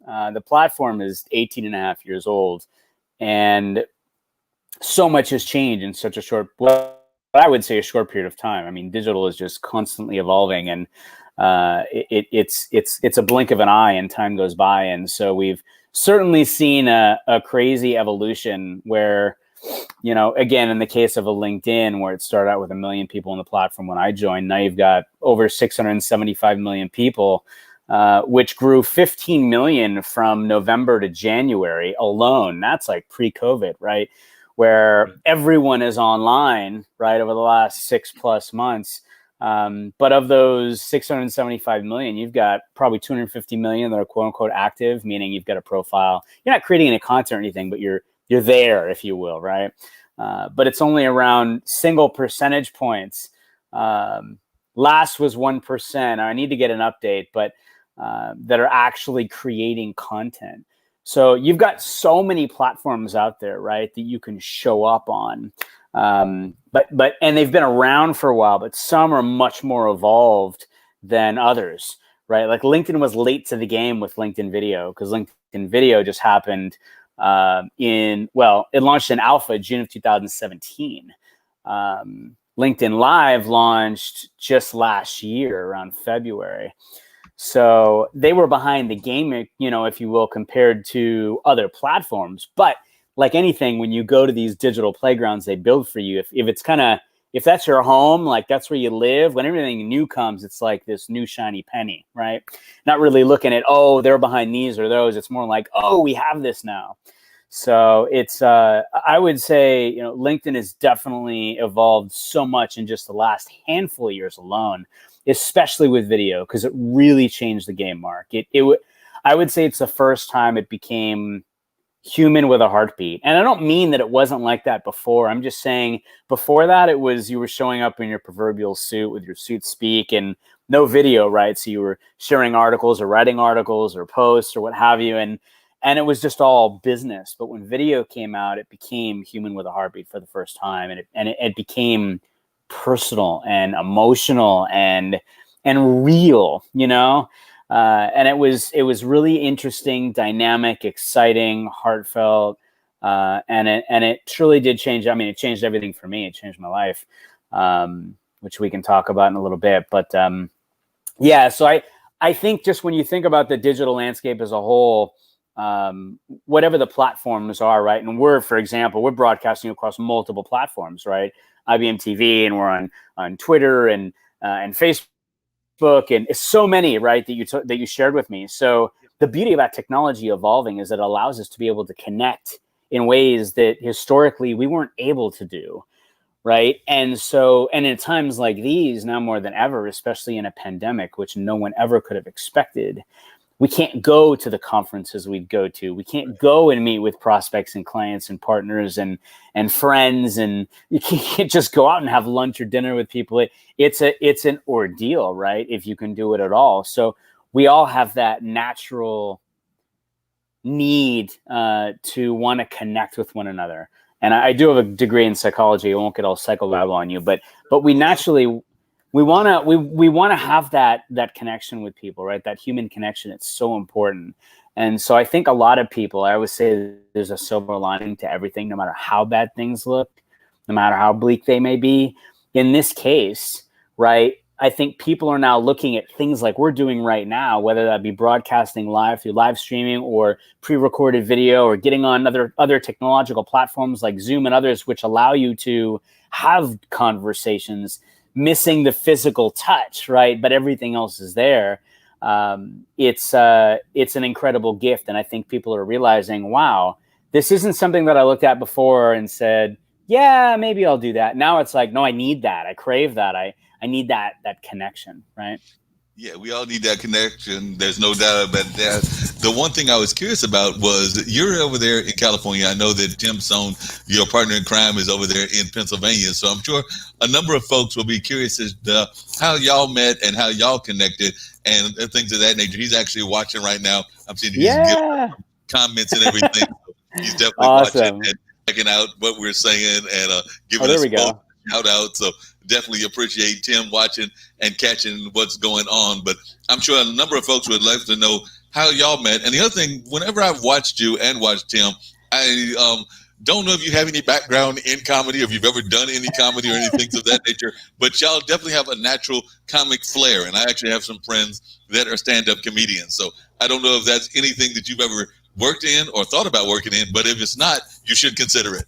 The platform is 18 and a half years old, and so much has changed in such a I would say a short period of time. I mean, digital is just constantly evolving, and it's a blink of an eye, and time goes by. And so we've certainly seen a crazy evolution where, again, in the case of a LinkedIn, where it started out with 1 million people on the platform when I joined, now you've got over 675 million people, which grew 15 million from November to January alone. That's like pre-COVID, right? Where everyone is online, right, over the last 6+ months. But of those 675 million, you've got probably 250 million that are quote unquote active, meaning you've got a profile. You're not creating any content or anything, but you're there, if you will, right? But it's only around single percentage points. Last was 1%. I need to get an update, but that are actually creating content. So you've got so many platforms out there, right, that you can show up on. But they've been around for a while, but some are much more evolved than others, right? Like LinkedIn was late to the game with LinkedIn Video, because LinkedIn Video just happened it launched in alpha June of 2017. LinkedIn Live launched just last year around February. So they were behind the game, if you will, compared to other platforms. But like anything, when you go to these digital playgrounds they build for you, if that's your home, like that's where you live, when everything new comes, it's like this new shiny penny, right? Not really looking at, oh, they're behind these or those. It's more like, oh, we have this now. So it's, I would say, LinkedIn has definitely evolved so much in just the last handful of years alone, especially with video, because it really changed the game, Mark. I would say it's the first time it became human with a heartbeat. And I don't mean that it wasn't like that before. I'm just saying before that, it was, you were showing up in your proverbial suit with your suit speak and no video, right? So you were sharing articles or writing articles or posts or what have you. And it was just all business. But when video came out, it became human with a heartbeat for the first time. And it became personal and emotional and real, and it was really interesting, dynamic, exciting, heartfelt, and it truly did change. I mean, it changed everything for me. It changed my life, which we can talk about in a little bit. But so I think just when you think about the digital landscape as a whole, whatever the platforms are, right? And for example, we're broadcasting across multiple platforms, right? IBM TV, and we're on Twitter and Facebook, and it's so many, right, that you shared with me. So the beauty about technology evolving is that it allows us to be able to connect in ways that historically we weren't able to do, right? And in times like these, now more than ever, especially in a pandemic, which no one ever could have expected, we can't go to the conferences we'd go to. We can't go and meet with prospects and clients and partners and friends. And you can't just go out and have lunch or dinner with people. It's an ordeal, right? If you can do it at all. So we all have that natural need to want to connect with one another. And I do have a degree in psychology. I won't get all psychobabble on you, but we naturally... We want to have that connection with people, right? That human connection. It's so important. And so I think a lot of people, I always say there's a silver lining to everything, no matter how bad things look, no matter how bleak they may be. In this case, right, I think people are now looking at things like we're doing right now, whether that be broadcasting live through live streaming or pre-recorded video or getting on other technological platforms like Zoom and others, which allow you to have conversations missing the physical touch, right? But everything else is there. It's an incredible gift. And I think people are realizing, wow, this isn't something that I looked at before and said, yeah, maybe I'll do that. Now it's like, no, I need that. I crave that. I need that connection, right? Yeah, we all need that connection. There's no doubt about that. The one thing I was curious about was you're over there in California. I know that Tim Sohn, your partner in crime, is over there in Pennsylvania. So I'm sure a number of folks will be curious as to how y'all met and how y'all connected and things of that nature. He's actually watching right now. I'm seeing he's giving comments and everything. He's definitely watching and checking out what we're saying and giving us both shout out. So definitely appreciate Tim watching and catching what's going on. But I'm sure a number of folks would like to know how y'all met. And the other thing, whenever I've watched you and watched Tim, I don't know if you have any background in comedy, if you've ever done any comedy or anything of that nature, but y'all definitely have a natural comic flair. And I actually have some friends that are stand-up comedians. So I don't know if that's anything that you've ever worked in or thought about working in, but if it's not, you should consider it.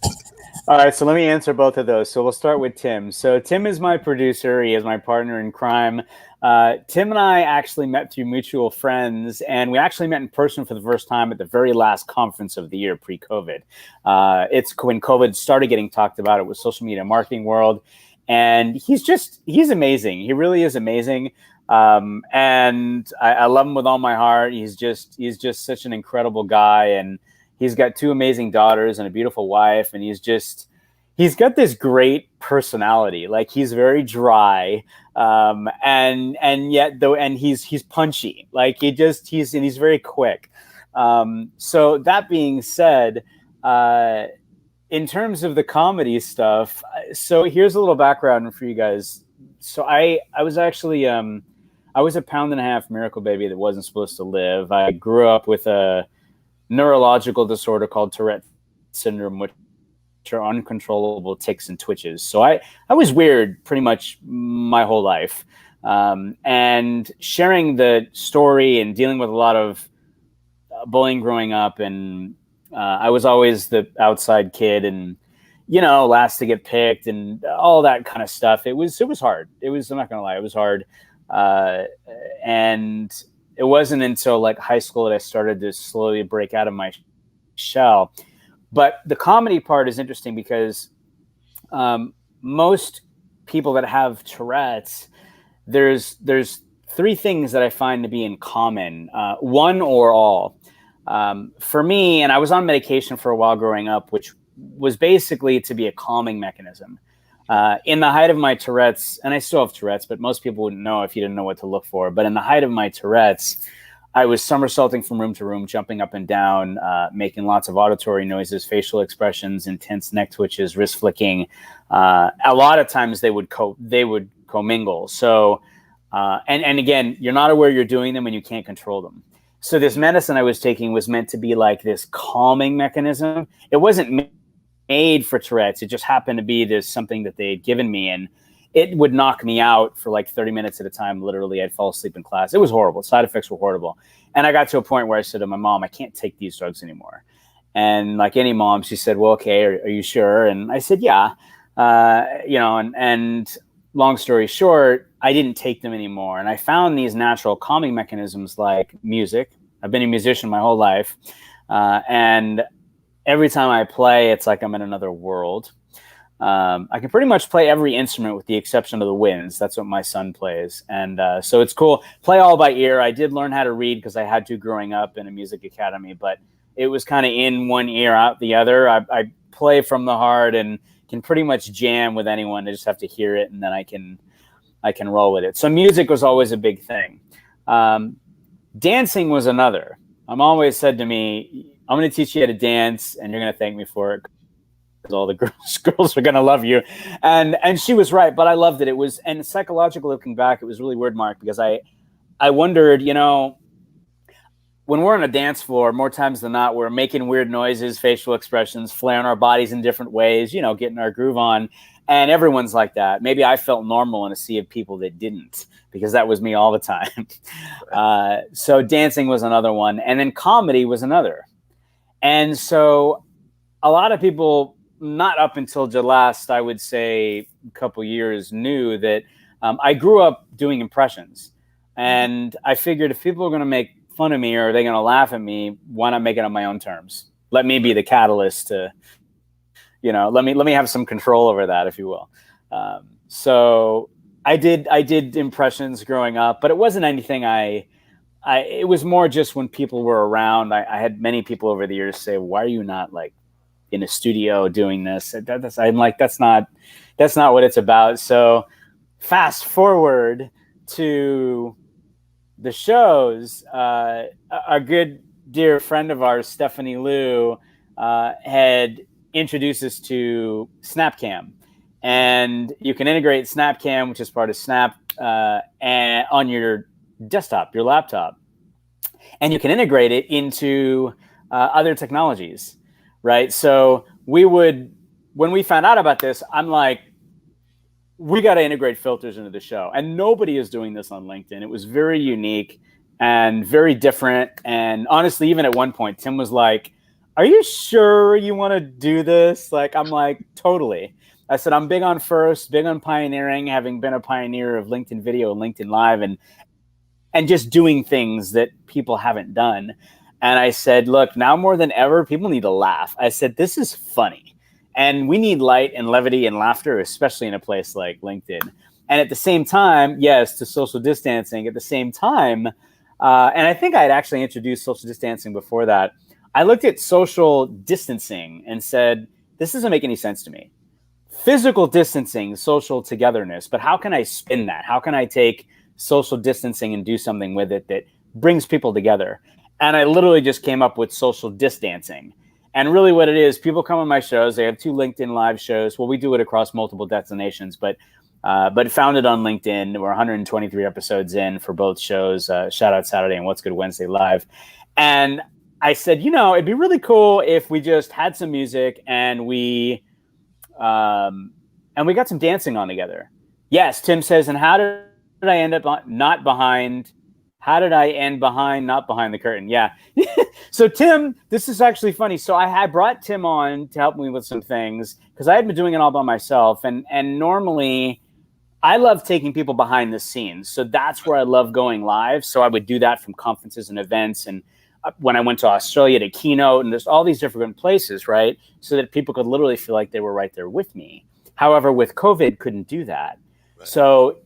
All right, so let me answer both of those. So we'll start with Tim. So Tim is my producer. He is my partner in crime. Tim and I actually met through mutual friends, and we actually met in person for the first time at the very last conference of the year pre-COVID. It's when COVID started getting talked about. It was social media marketing world, and he's amazing. He really is amazing. And I love him with all my heart. He's just such an incredible guy, and he's got two amazing daughters and a beautiful wife, and he's got this great personality. Like, he's very dry, and yet though, and he's punchy. Like, he's very quick. So that being said, in terms of the comedy stuff, so here's a little background for you guys. So I was actually I was a pound and a half miracle baby that wasn't supposed to live. I grew up with a neurological disorder called Tourette syndrome, which are uncontrollable tics and twitches. So I was weird pretty much my whole life. And sharing the story and dealing with a lot of bullying growing up, and I was always the outside kid, and last to get picked and all that kind of stuff. It was hard. I'm not gonna lie, it was hard. And it wasn't until like high school that I started to slowly break out of my shell. But the comedy part is interesting because most people that have Tourette's, there's three things that I find to be in common, one or all. For me, and I was on medication for a while growing up, which was basically to be a calming mechanism. In the height of my Tourette's, and I still have Tourette's, but most people wouldn't know if you didn't know what to look for. But in the height of my Tourette's, I was somersaulting from room to room, jumping up and down, making lots of auditory noises, facial expressions, intense neck twitches, wrist flicking. A lot of times they would commingle. So, and again, you're not aware you're doing them and you can't control them. So this medicine I was taking was meant to be like this calming mechanism. It wasn't made for Tourette's. It just happened to be this something that they had given me, and it would knock me out for like 30 minutes at a time. Literally, I'd fall asleep in class. It was horrible. Side effects were horrible. And I got to a point where I said to my mom, I can't take these drugs anymore. And like any mom, she said, well, okay, are you sure? And I said, yeah. And long story short, I didn't take them anymore. And I found these natural calming mechanisms like music. I've been a musician my whole life. And every time I play, it's like I'm in another world. I can pretty much play every instrument with the exception of the winds. That's what my son plays. And so it's cool. Play all by ear. I did learn how to read because I had to growing up in a music academy, but it was kind of in one ear, out the other. I play from the heart and can pretty much jam with anyone. I just have to hear it, and then I can roll with it. So music was always a big thing. Dancing was another. I'm always said to me, I'm going to teach you how to dance, and you're going to thank me for it, because all the girls are going to love you. And she was right, but I loved it. It was, and psychologically looking back, it was really weird, Mark, because I wondered, when we're on a dance floor, more times than not, we're making weird noises, facial expressions, flaring our bodies in different ways, getting our groove on. And everyone's like that. Maybe I felt normal in a sea of people that didn't, because that was me all the time. So dancing was another one. And then comedy was another. And so a lot of people, not up until the last, I would say, couple years, knew that I grew up doing impressions. And I figured if people are going to make fun of me or they're going to laugh at me, why not make it on my own terms? Let me be the catalyst to, let me have some control over that, if you will. So I did impressions growing up, but it wasn't anything it was more just when people were around. I had many people over the years say, why are you not like in a studio doing this? I'm like, that's not what it's about. So fast forward to the shows, a good dear friend of ours, Stephanie Liu, had introduced us to Snapcam. And you can integrate Snapcam, which is part of Snap, and on your desktop, your laptop. and you can integrate it into other technologies, right? So when we found out about this, I'm like, we got to integrate filters into the show. And nobody is doing this on LinkedIn. It was very unique and very different. And honestly, even at one point, Tim was like, are you sure you want to do this? Like, I'm like, totally. I said, I'm big on first, big on pioneering, having been a pioneer of LinkedIn video and LinkedIn Live and just doing things that people haven't done. And I said, look, now more than ever, people need to laugh. I said, this is funny. And we need light and levity and laughter, especially in a place like LinkedIn. And at the same time, yes, to social distancing. At the same time, and I think I had actually introduced social distancing before that, I looked at social distancing and said, this doesn't make any sense to me. Physical distancing, social togetherness, but how can I spin that? How can I take social distancing and do something with it that brings people together? And I literally just came up with social distancing. And really what it is, people come on my shows. They have 2 LinkedIn Live shows. Well, we do it across multiple destinations, but founded on LinkedIn. We're 123 episodes in for both shows, Shout Out Saturday and What's Good Wednesday Live. And I said, it'd be really cool if we just had some music and we got some dancing on together. Yes, Tim says, and how did I end up not behind? How did I end behind, not behind the curtain? Yeah. So Tim, this is actually funny. So I had brought Tim on to help me with some things because I had been doing it all by myself. And normally I love taking people behind the scenes. So that's where I love going live. So I would do that from conferences and events. And when I went to Australia to keynote and there's all these different places, right? So that people could literally feel like they were right there with me. However, with COVID, couldn't do that. Right. So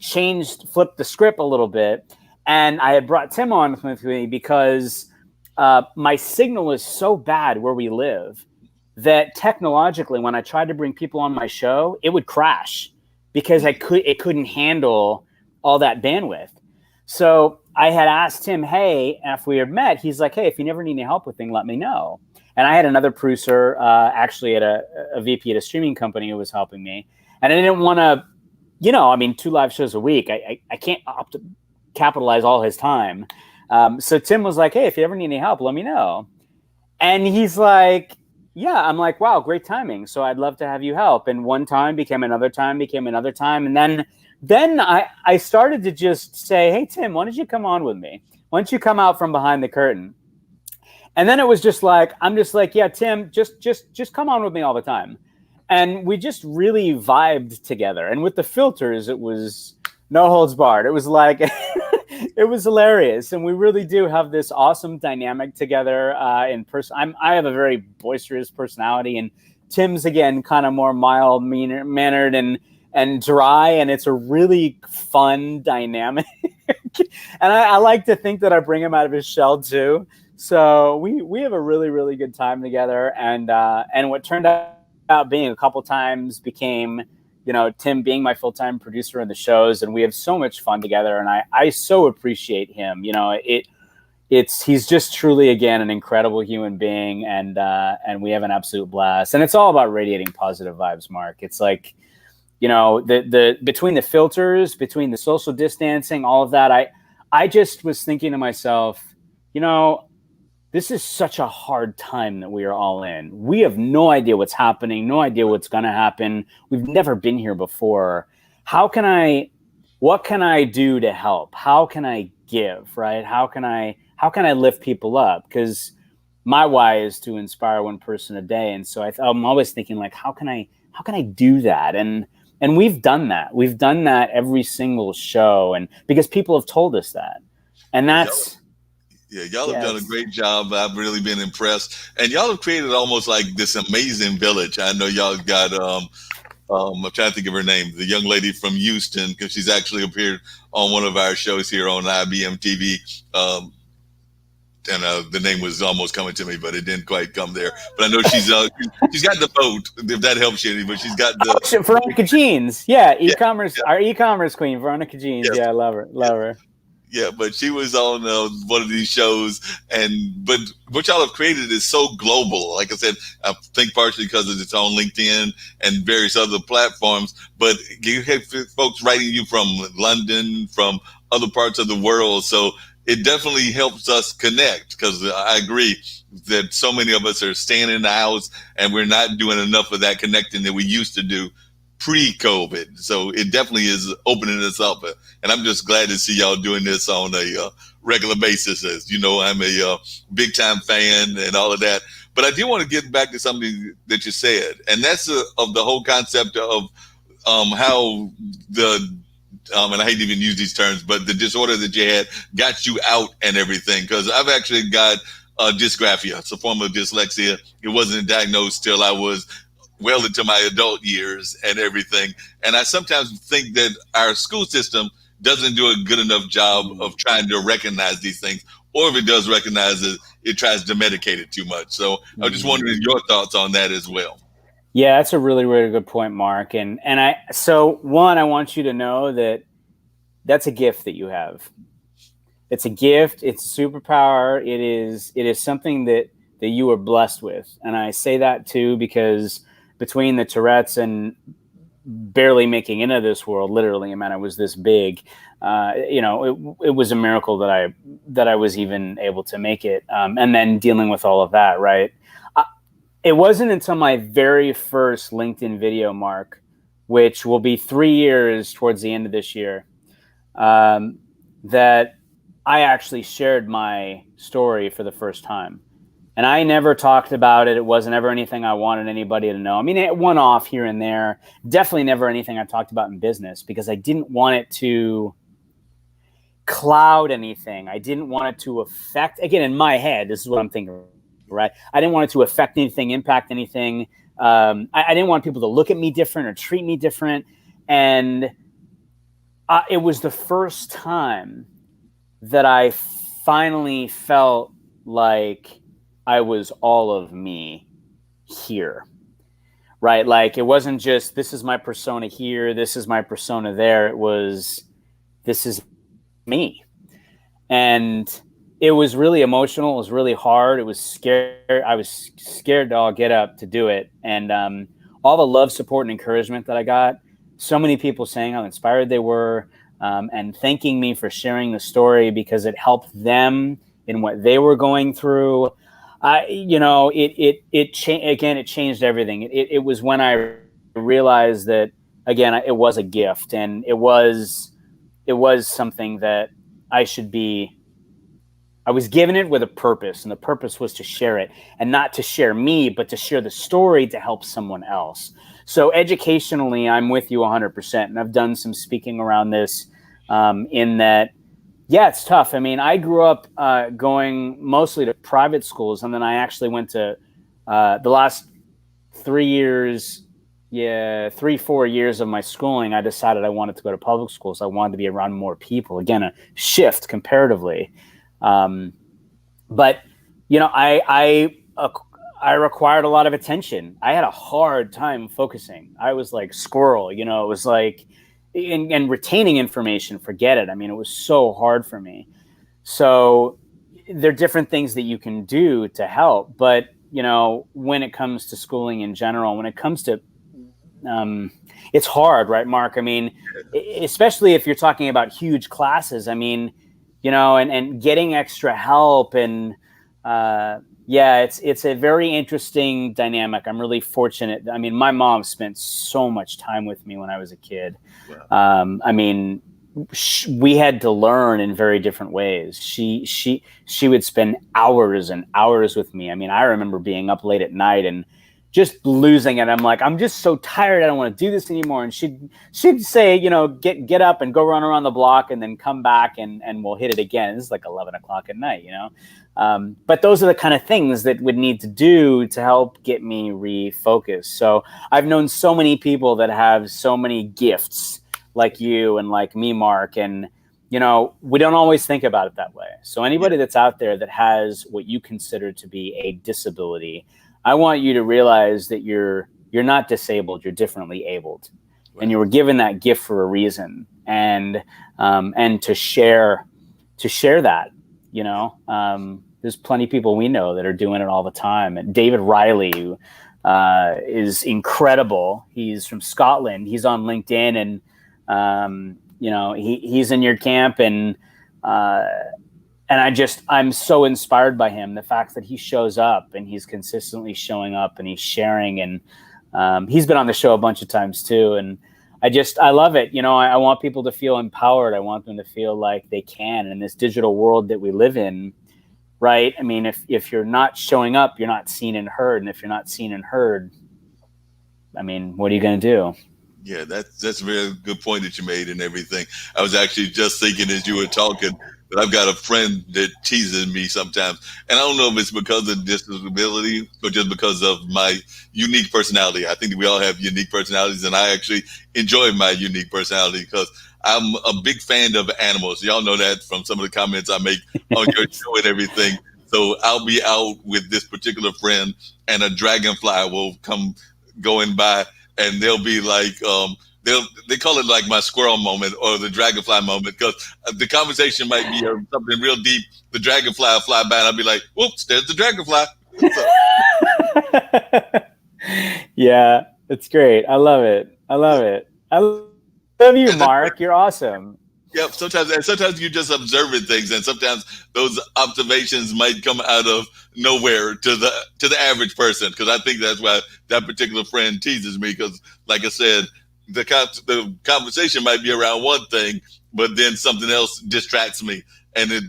flipped the script a little bit. And I had brought Tim on with me because my signal is so bad where we live that technologically, when I tried to bring people on my show, it would crash because it couldn't handle all that bandwidth. So I had asked him, hey, after we had met, he's like, hey, if you never need any help with things, let me know. And I had another producer actually at a VP at a streaming company who was helping me. And I didn't want to, 2 live shows a week. I can't capitalize all his time. So Tim was like, hey, if you ever need any help, let me know. And he's like, yeah. I'm like, wow, great timing. So I'd love to have you help. And one time became another time, became another time. And then I started to just say, hey, Tim, why don't you come on with me? Why don't you come out from behind the curtain? And then it was just like, I'm just like, yeah, Tim, just come on with me all the time. And we just really vibed together. And with the filters, it was no holds barred. It was like, it was hilarious. And we really do have this awesome dynamic together in person. I have a very boisterous personality, and Tim's, again, kind of more mild mannered and dry. And it's a really fun dynamic. And I like to think that I bring him out of his shell too. So we have a really, really good time together. And what turned out being a couple times became, Tim being my full-time producer in the shows, and we have so much fun together. And I so appreciate him. He's just truly, again, an incredible human being, and we have an absolute blast. And it's all about radiating positive vibes, Mark. It's like, the between the filters, between the social distancing, all of that, I just was thinking to myself, this is such a hard time that we are all in. We have no idea what's happening, no idea what's going to happen. We've never been here before. What can I do to help? How can I give, right? How can I lift people up? Because my why is to inspire one person a day. And so I'm always thinking, like, how can I do that? And we've done that. We've done that every single show. And because people have told us that. And that's... Yeah, y'all have done a great job. I've really been impressed. And y'all have created almost like this amazing village. I know y'all got, I'm trying to think of her name, the young lady from Houston, because she's actually appeared on one of our shows here on IBM TV. And the name was almost coming to me, but it didn't quite come there. But I know she's got the boat, if that helps you any, but she's got the... Veronica Jeans. Yeah, e-commerce, our e-commerce queen, Veronica Jeans. Yeah, I love her. Yeah, but she was on one of these shows, but what y'all have created is so global. Like I said, I think partially because it's on LinkedIn and various other platforms, but you have folks writing you from London, from other parts of the world. So it definitely helps us connect, because I agree that so many of us are staying in the house and we're not doing enough of that connecting that we used to do pre-COVID. So it definitely is opening us up, and I'm just glad to see y'all doing this on a regular basis. As you know, I'm a big time fan and all of that. But I do want to get back to something that you said, and that's of the whole concept of how the and I hate to even use these terms, but the disorder that you had got you out and everything. Because I've actually got dysgraphia. It's a form of dyslexia. It wasn't diagnosed till I was well into my adult years and everything. And I sometimes think that our school system doesn't do a good enough job of trying to recognize these things. Or if it does recognize it, it tries to medicate it too much. So I'm just wondering your thoughts on that as well. Yeah, that's a really, really good point, Mark. And so one, I want you to know that that's a gift that you have. It's a gift. It's a superpower. It is something that you are blessed with. And I say that too because between the Tourette's and barely making into this world, literally, I mean, I was this big. It was a miracle that I was even able to make it. And then dealing with all of that, right? It wasn't until my very first LinkedIn video, Mark, which will be 3 years towards the end of this year, that I actually shared my story for the first time. And I never talked about it. It wasn't ever anything I wanted anybody to know. I mean, it went off here and there. Definitely never anything I talked about in business because I didn't want it to cloud anything. I didn't want it to affect, again, in my head, this is what I'm thinking, right? I didn't want it to affect anything, impact anything. I didn't want people to look at me different or treat me different. And it was the first time that I finally felt like I was all of me here, right? Like it wasn't just, this is my persona here, this is my persona there. It was, this is me. And it was really emotional. It was really hard. It was scary. I was scared to all get up to do it. And all the love, support, and encouragement that I got, so many people saying how inspired they were, and thanking me for sharing the story because it helped them in what they were going through. It changed everything. It was when I realized that, again, it was a gift, and it was something that I was given it with a purpose, and the purpose was to share it, and not to share me, but to share the story to help someone else. So educationally, I'm with you 100%. And I've done some speaking around this, in that, yeah, it's tough. I mean, I grew up going mostly to private schools, and then I actually went to the last 3 years, 3-4 years of my schooling. I decided I wanted to go to public schools. I wanted to be around more people. Again, a shift comparatively. But I required a lot of attention. I had a hard time focusing. I was like squirrel, it was like, and retaining information, forget it. I mean, it was so hard for me. So there are different things that you can do to help. But, when it comes to schooling in general, when it comes to, it's hard, right, Mark? I mean, especially if you're talking about huge classes, I mean, and getting extra help and, it's a very interesting dynamic. I'm really fortunate. I mean, my mom spent so much time with me when I was a kid. Wow. I mean, we had to learn in very different ways. She would spend hours and hours with me. I mean, I remember being up late at night and just losing it. I'm like, I'm just so tired. I don't want to do this anymore. And she'd say, get up and go run around the block and then come back and we'll hit it again. This is like 11 o'clock at night, But those are the kind of things that would need to do to help get me refocused. So I've known so many people that have so many gifts like you and like me, Mark. And, we don't always think about it that way. So anybody that's out there that has what you consider to be a disability, I want you to realize that you're not disabled. You're differently abled, right. And you were given that gift for a reason, and to share that. There's plenty of people we know that are doing it all the time. And David Riley, who is incredible. He's from Scotland. He's on LinkedIn, and he's in your camp, and I'm so inspired by him. The fact that he shows up and he's consistently showing up and he's sharing, and he's been on the show a bunch of times too. And I love it. I want people to feel empowered. I want them to feel like they can in this digital world that we live in. Right. I mean, if you're not showing up, you're not seen and heard. And if you're not seen and heard, I mean, what are you going to do? Yeah, that's a very good point that you made and everything. I was actually just thinking as you were talking that I've got a friend that teases me sometimes. And I don't know if it's because of disability or just because of my unique personality. I think that we all have unique personalities, and I actually enjoy my unique personality because I'm a big fan of animals. Y'all know that from some of the comments I make on your show and everything. So I'll be out with this particular friend, and a dragonfly will come going by, and they'll be like, they call it like my squirrel moment or the dragonfly moment, because the conversation might be something real deep. The dragonfly will fly by, and I'll be like, "Whoops, there's the dragonfly." Yeah, it's great. I love it. I love you, Mark. You're awesome. Yep. Sometimes you're just observing things, and sometimes those observations might come out of nowhere to the average person. Because I think that's why that particular friend teases me. Because, like I said, the conversation might be around one thing, but then something else distracts me, and it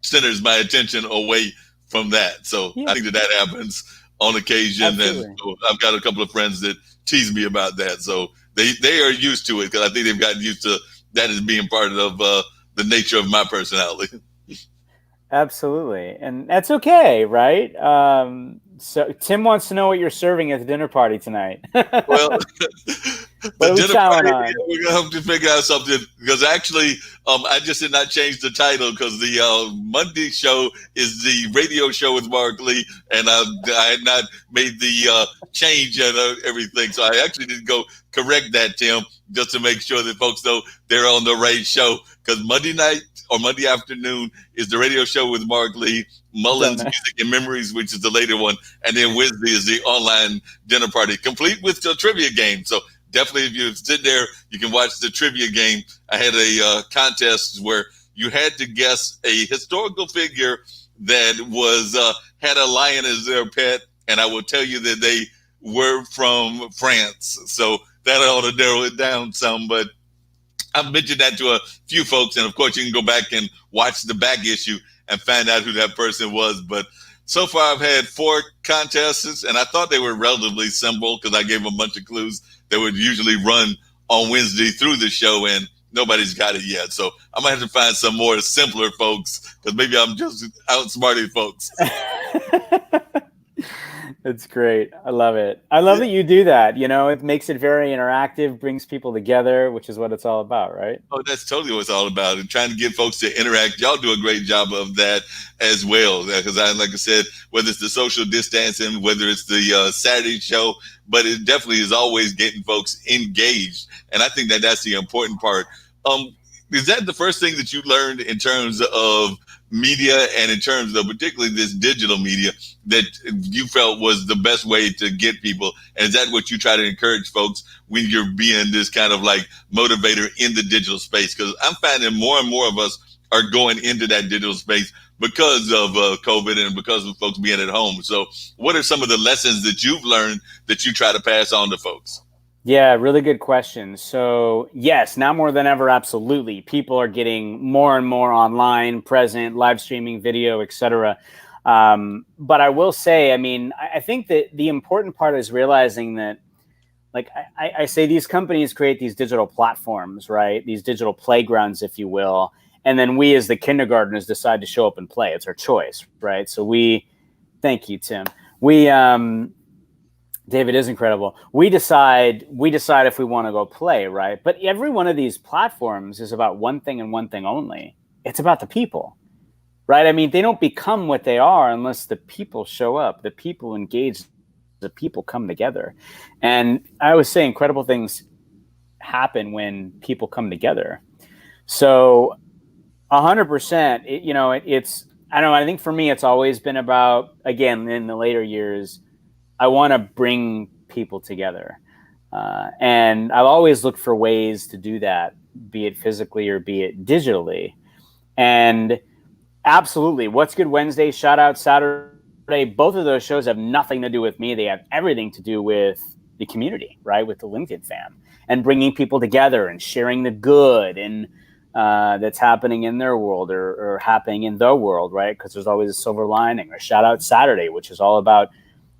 centers my attention away from that. So yeah. I think that happens on occasion. Absolutely. And so I've got a couple of friends that tease me about that. So they are used to it, because I think they've gotten used to that as being part of the nature of my personality. Absolutely. And that's okay, right? So Tim wants to know what you're serving at the dinner party tonight. Well, the dinner party, we're going to have to figure out something, because actually I just did not change the title, because the Monday show is the radio show with Mark Lee, and I had not made the change and everything. So I actually didn't go correct that, Tim, just to make sure that folks know they're on the right show, because Monday night or Monday afternoon is the radio show with Mark Lee, Mullins Music and Memories, which is the later one, and then Wednesday is the online dinner party, complete with the trivia game. So definitely, if you sit there, you can watch the trivia game. I had a contest where you had to guess a historical figure that was had a lion as their pet, and I will tell you that they were from France. So that ought to narrow it down some, but I've mentioned that to a few folks, and of course you can go back and watch the back issue and find out who that person was. But so far I've had 4 contests, and I thought they were relatively simple because I gave them a bunch of clues that would usually run on Wednesday through the show, and nobody's got it yet. So I might have to find some more simpler folks, because maybe I'm just outsmarting folks. It's great. I love it. I love that you do that. It makes it very interactive, brings people together, which is what it's all about, right? Oh, that's totally what it's all about. And trying to get folks to interact. Y'all do a great job of that as well. Because like I said, whether it's the social distancing, whether it's the Saturday show, but it definitely is always getting folks engaged. And I think that that's the important part. Is that the first thing that you learned in terms of media, and in terms of particularly this digital media, that you felt was the best way to get people? And is that what you try to encourage folks when you're being this kind of like motivator in the digital space? Because I'm finding more and more of us are going into that digital space because of COVID and because of folks being at home. So what are some of the lessons that you've learned that you try to pass on to folks? Yeah, really good question. So yes, now more than ever, absolutely. People are getting more and more online, present, live streaming, video, etc. But I will say, I think that the important part is realizing that, like I say, these companies create these digital platforms, right? These digital playgrounds, if you will. And then we as the kindergartners decide to show up and play. It's our choice, right? So thank you, Tim. David is incredible. We decide if we want to go play, right? But every one of these platforms is about one thing and one thing only. It's about the people, right? They don't become what they are unless the people show up, the people engage, the people come together. And I always say incredible things happen when people come together. So 100%, it's, I don't know, I think for me, it's always been about, again, in the later years, I want to bring people together. And I've always looked for ways to do that, be it physically or be it digitally. And Absolutely. What's Good Wednesday, Shout Out Saturday, both of those shows have nothing to do with me. They have everything to do with the community, right? With the LinkedIn fam and bringing people together and sharing the good and that's happening in their world or happening in the world, right? Because there's always a silver lining. Or Shout Out Saturday, which is all about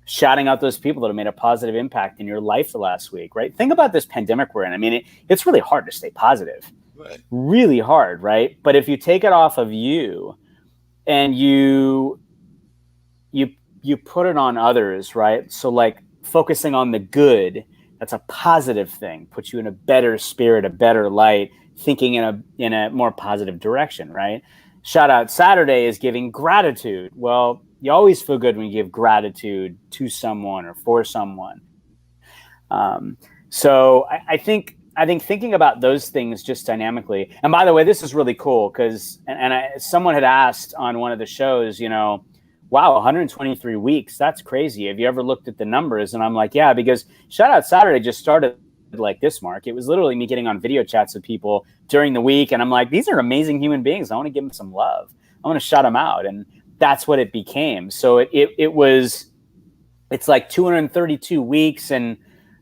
shouting out those people that have made a positive impact in your life the last week, right? Think about this pandemic we're in. I mean, it's really hard to stay positive. Right. Really hard, right? But if you take it off of you and you put it on others, right? So like focusing on the good, that's a positive thing, puts you in a better spirit, a better light, thinking in a more positive direction, right? Shout Out Saturday is giving gratitude. Well, you always feel good when you give gratitude to someone or for someone. So I think thinking about those things just dynamically. And by the way, this is really cool because someone had asked on one of the shows, wow, 123 weeks, that's crazy. Have you ever looked at the numbers? And I'm like, yeah, because Shout Out Saturday just started like this, Mark. It was literally me getting on video chats with people during the week. And I'm like, these are amazing human beings. I want to give them some love. I want to shout them out. And that's what it became. So it's like 232 weeks and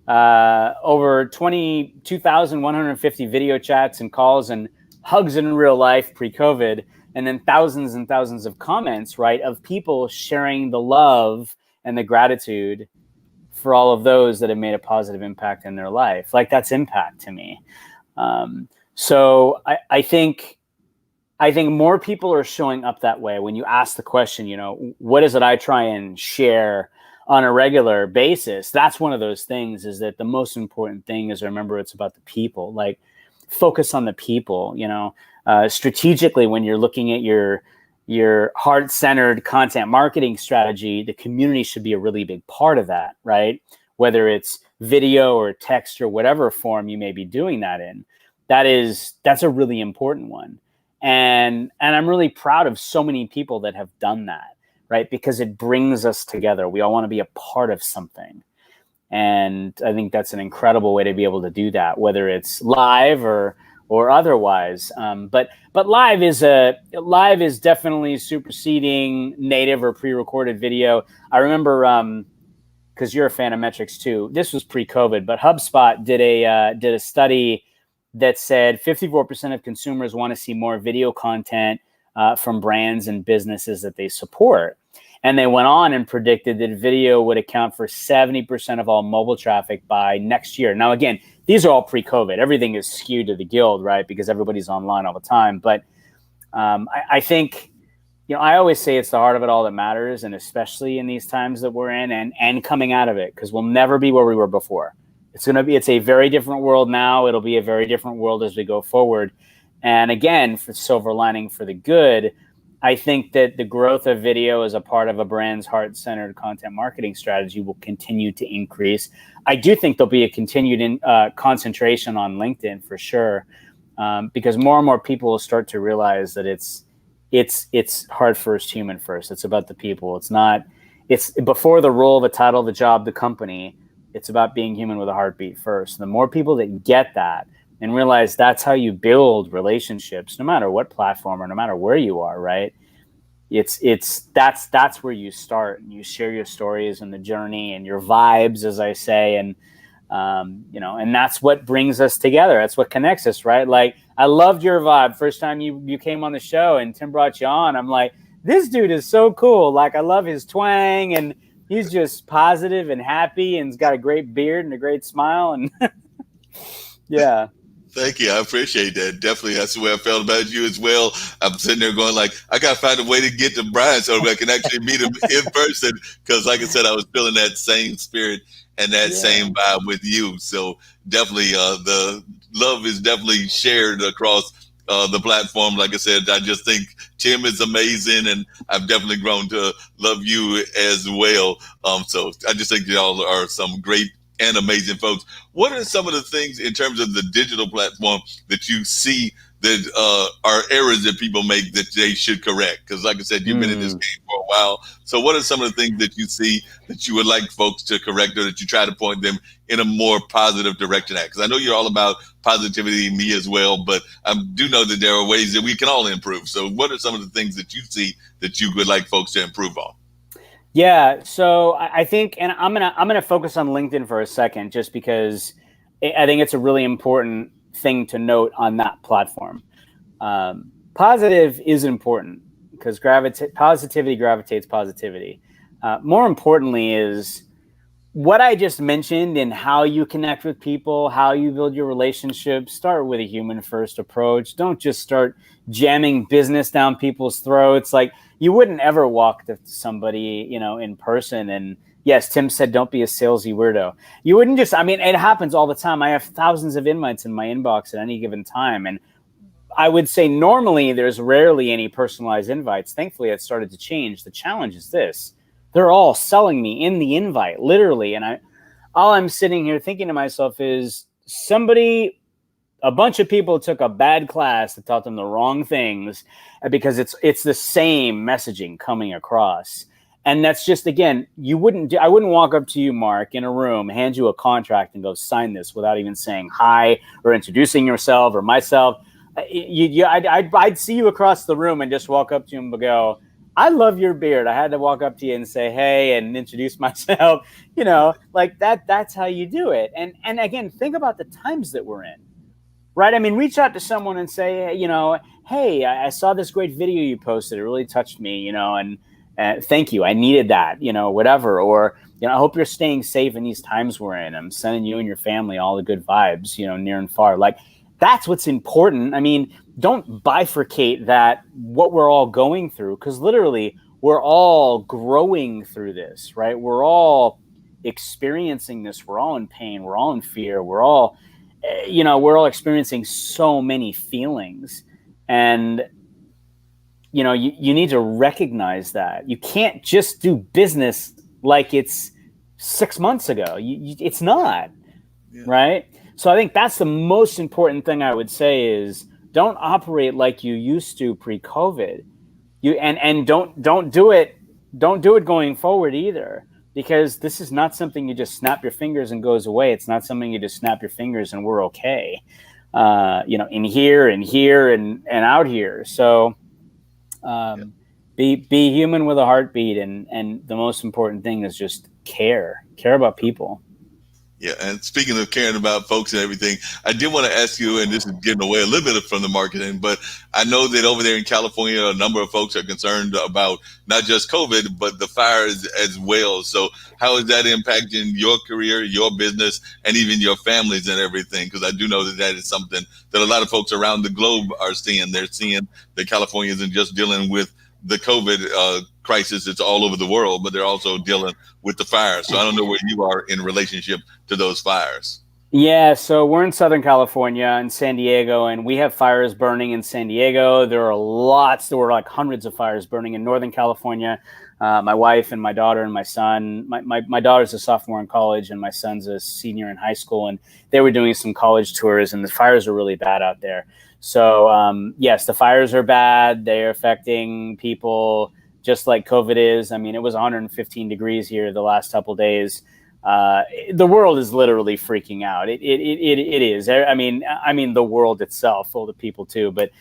over 22,150 video chats and calls and hugs in real life pre-COVID, and then thousands and thousands of comments, right, of people sharing the love and the gratitude for all of those that have made a positive impact in their life. Like, that's impact to me. So I think more people are showing up that way. When you ask the question, what is it I try and share on a regular basis? That's one of those things, is that the most important thing is, remember, it's about the people. Like, focus on the people, strategically when you're looking at your heart-centered content marketing strategy. The community should be a really big part of that, right? Whether it's video or text or whatever form you may be doing that in, that's a really important one. And I'm really proud of so many people that have done that, right? Because it brings us together. We all want to be a part of something. And I think that's an incredible way to be able to do that, whether it's live or otherwise. But live is definitely superseding native or pre-recorded video. I remember, because you're a fan of metrics too, this was pre-COVID, but HubSpot did a study that said 54% of consumers want to see more video content from brands and businesses that they support. And they went on and predicted that video would account for 70% of all mobile traffic by next year. Now, again, these are all pre-COVID. Everything is skewed to the guild, right? Because everybody's online all the time. But I think, I always say it's the heart of it all that matters, and especially in these times that we're in and coming out of it, because we'll never be where we were before. It's a very different world now. It'll be a very different world as we go forward. And again, for silver lining for the good, I think that the growth of video as a part of a brand's heart-centered content marketing strategy will continue to increase. I do think there'll be a continued concentration on LinkedIn for sure, because more and more people will start to realize that it's heart first, human first. It's about the people. It's before the role, the title, the job, the company. It's about being human with a heartbeat first. The more people that get that and realize that's how you build relationships, no matter what platform or no matter where you are, right? That's where you start, and you share your stories and the journey and your vibes, as I say, and and that's what brings us together. That's what connects us, right? Like, I loved your vibe. First time you came on the show and Tim brought you on, I'm like, this dude is so cool. Like, I love his twang, and he's just positive and happy, and he's got a great beard and a great smile, and yeah. Thank you. I appreciate that. Definitely. That's the way I felt about you as well. I'm sitting there going like, I got to find a way to get to Brian so I can actually meet him in person. Because like I said, I was feeling that same spirit and that same vibe with you. So definitely the love is definitely shared across the platform. Like I said, I just think Tim is amazing, and I've definitely grown to love you as well. So I just think y'all are some great and amazing folks. What are some of the things in terms of the digital platform that you see that are errors that people make that they should correct? Because, like I said, you've been in this Mm. game for a while. So, what are some of the things that you see that you would like folks to correct, or that you try to point them in a more positive direction at? Because I know you're all about positivity, me as well, but I do know that there are ways that we can all improve. So, what are some of the things that you see that you would like folks to improve on? Yeah, so I think, and I'm gonna focus on LinkedIn for a second, just because I think it's a really important thing to note on that platform. Positive is important because positivity gravitates positivity. More importantly, is what I just mentioned and how you connect with people, how you build your relationships. Start with a human first approach. Don't just start jamming business down people's throats. Like, you wouldn't ever walk to somebody, in person. And yes, Tim said, don't be a salesy weirdo. You wouldn't just, I mean, it happens all the time. I have thousands of invites in my inbox at any given time. And I would say normally there's rarely any personalized invites. Thankfully, it started to change. The challenge is this: they're all selling me in the invite, literally. And all I'm sitting here thinking to myself is, a bunch of people took a bad class that taught them the wrong things, because it's the same messaging coming across. And that's just, again, I wouldn't walk up to you, Mark, in a room, hand you a contract and go sign this without even saying hi or introducing yourself or myself. I'd see you across the room and just walk up to you and go, I love your beard. I had to walk up to you and say, hey, and introduce myself, like that. That's how you do it. And again, think about the times that we're in, right? I mean, reach out to someone and say, hey, I saw this great video you posted. It really touched me, and thank you. I needed that, whatever. Or, I hope you're staying safe in these times we're in. I'm sending you and your family all the good vibes, near and far. Like, that's what's important. I mean, don't bifurcate that, what we're all going through, because literally we're all growing through this, right? We're all experiencing this. We're all in pain. We're all in fear. We're all experiencing so many feelings. And, you need to recognize that. You can't just do business like it's 6 months ago. It's not, yeah. Right? So I think that's the most important thing I would say is, don't operate like you used to pre-COVID. And don't do it going forward either, because this is not something you just snap your fingers and goes away. It's not something you just snap your fingers and we're okay. In here and out here. So be human with a heartbeat, and the most important thing is just care about people. Yeah, and speaking of caring about folks and everything, I did want to ask you, and this is getting away a little bit from the marketing, but I know that over there in California, a number of folks are concerned about not just COVID, but the fires as well. So how is that impacting your career, your business, and even your families and everything? Because I do know that is something that a lot of folks around the globe are seeing. They're seeing that California isn't just dealing with the COVID crisis. It's all over the world, but they're also dealing with the fire. So I don't know where you are in relationship to those fires. Yeah, so we're in Southern California in San Diego, and we have fires burning in San Diego. There were like hundreds of fires burning in Northern California. My wife and my daughter and my son, my daughter's a sophomore in college and my son's a senior in high school, and they were doing some college tours, and the fires are really bad out there. So yes, the fires are bad. They're affecting people just like COVID is. I mean, it was 115 degrees here the last couple of days. The world is literally freaking out. It is. I mean, the world itself, full of people too, but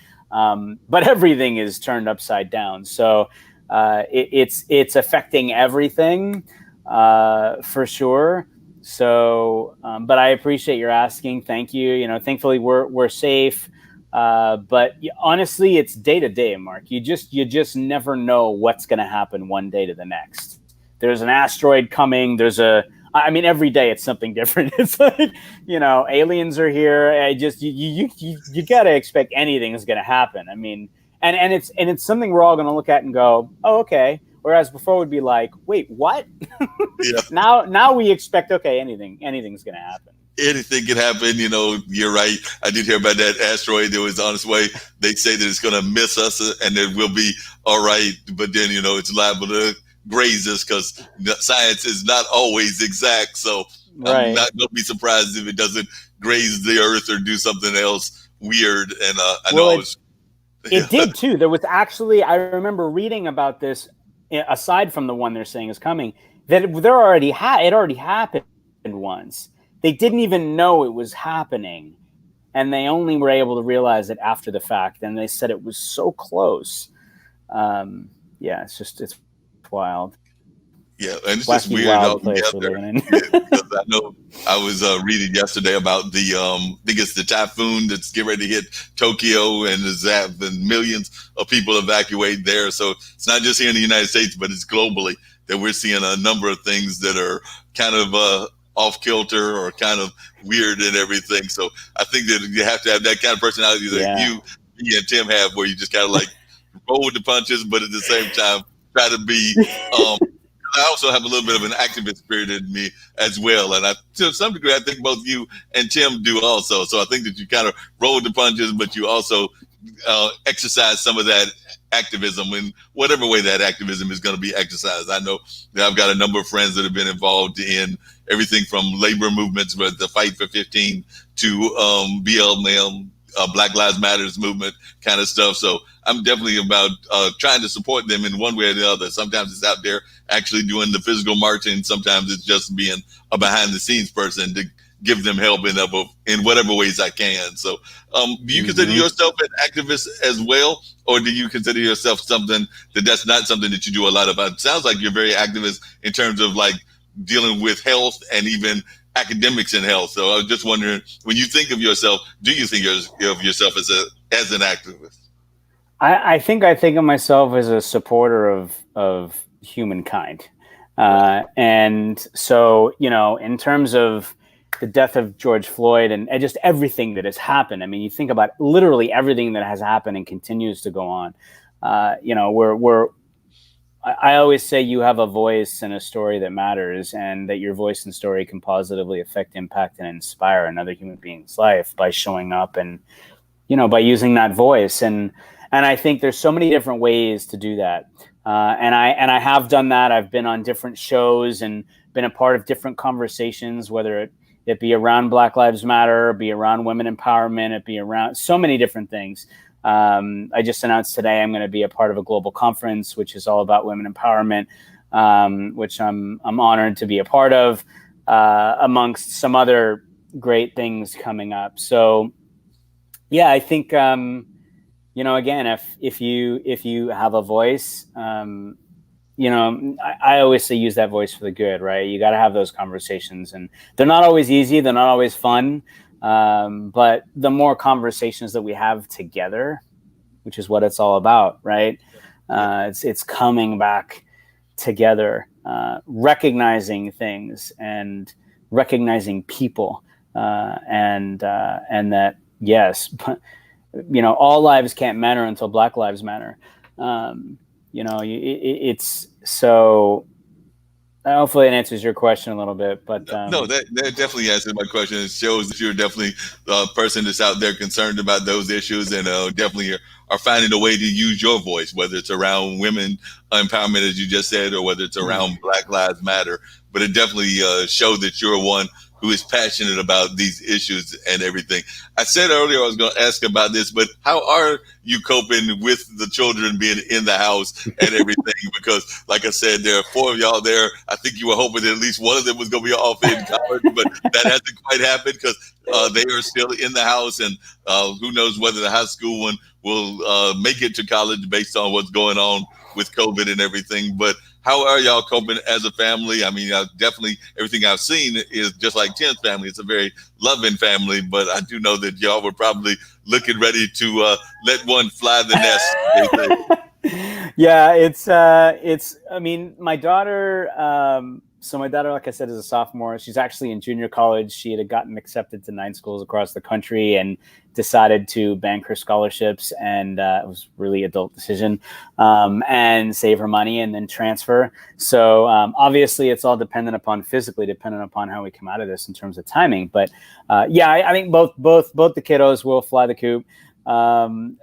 everything is turned upside down. So it's affecting everything for sure. So, but I appreciate your asking. Thank you. Thankfully we're safe. But honestly, it's day to day, Mark. You just never know what's going to happen one day to the next. There's an asteroid coming. Every day it's something different. It's like, aliens are here. You got to expect anything is going to happen. I mean, and it's something we're all going to look at and go, oh, okay. Whereas before would be like, wait, what? Yeah. Now we expect, okay, anything's going to happen. Anything can happen. You're right. I did hear about that asteroid that was on its way. They say that it's going to miss us and that we'll be all right. But then, it's liable to graze us because science is not always exact. So right. I'm not going to be surprised if it doesn't graze the earth or do something else weird. And I know Well, I was, it did too. There was actually, I remember reading about this, aside from the one they're saying is coming, that it already happened once. They didn't even know it was happening, and they only were able to realize it after the fact. And they said it was so close. Yeah, it's wild. yeah, and it's just Wacky, weird wild place we're altogether. living in. Yeah, because I know I was reading yesterday about the I think it's the typhoon that's getting ready to hit Tokyo, and and millions of people evacuate there. So it's not just here in the United States, but it's globally that we're seeing a number of things that are kind of off kilter or kind of weird and everything. So I think that you have to have that kind of personality that Yeah. me and Tim have, where you just kind of like roll with the punches, but at the same time try to be. I also have a little bit of an activist spirit in me as well, and to some degree, I think both you and Tim do also. So I think that you kind of roll with the punches, but you also exercise some of that activism in whatever way that activism is going to be exercised. I know that I've got a number of friends that have been involved in everything from labor movements, but the Fight for 15 to BLM, Black Lives Matters movement kind of stuff. So I'm definitely about trying to support them in one way or the other. Sometimes it's out there actually doing the physical marching. Sometimes it's just being a behind the scenes person to give them help in whatever ways I can. So do you consider yourself an activist as well? Or do you consider yourself something that's not something that you do a lot of? It sounds like you're very activist in terms of like dealing with health and even academics in health. So I was just wondering, when you think of yourself, do you think of yourself as an activist? I think of myself as a supporter of humankind. And so, in terms of the death of George Floyd and just everything that has happened, I mean, you think about literally everything that has happened and continues to go on. I always say you have a voice and a story that matters, and that your voice and story can positively affect, impact, and inspire another human being's life by showing up and, by using that voice. And I think there's so many different ways to do that. And I have done that. I've been on different shows and been a part of different conversations, whether it be around Black Lives Matter, be around women empowerment, it be around so many different things. I just announced today I'm going to be a part of a global conference, which is all about women empowerment, which I'm honored to be a part of, amongst some other great things coming up. So, yeah, I think again, if you have a voice, I always say use that voice for the good, right? You got to have those conversations, and they're not always easy. They're not always fun. But the more conversations that we have together, which is what it's all about, right? It's coming back together, recognizing things and recognizing people, and that, yes, all lives can't matter until Black Lives matter. It's so. Hopefully it answers your question a little bit, but no, that definitely answers my question. It shows that you're definitely a person that's out there concerned about those issues, and definitely are finding a way to use your voice, whether it's around women empowerment, as you just said, or whether it's around Black Lives Matter. But it definitely shows that you're one who is passionate about these issues and everything. I said earlier I was going to ask about this, but how are you coping with the children being in the house and everything? Because, like I said, there are 4 of y'all there. I think you were hoping that at least one of them was going to be off in college, but that hasn't quite happened because they are still in the house, and who knows whether the high school one will make it to college based on what's going on with COVID and everything. But how are y'all coping as a family? I mean, definitely everything I've seen is just like Tim's family. It's a very loving family, but I do know that y'all were probably looking ready to let one fly the nest. Yeah, I mean, my daughter, so my daughter, like I said, is a sophomore. She's actually in junior college. She had gotten accepted to 9 schools across the country and decided to bank her scholarships, and it was really adult decision, and save her money and then transfer. So obviously it's all physically dependent upon how we come out of this in terms of timing. But I think both the kiddos will fly the coop. I'm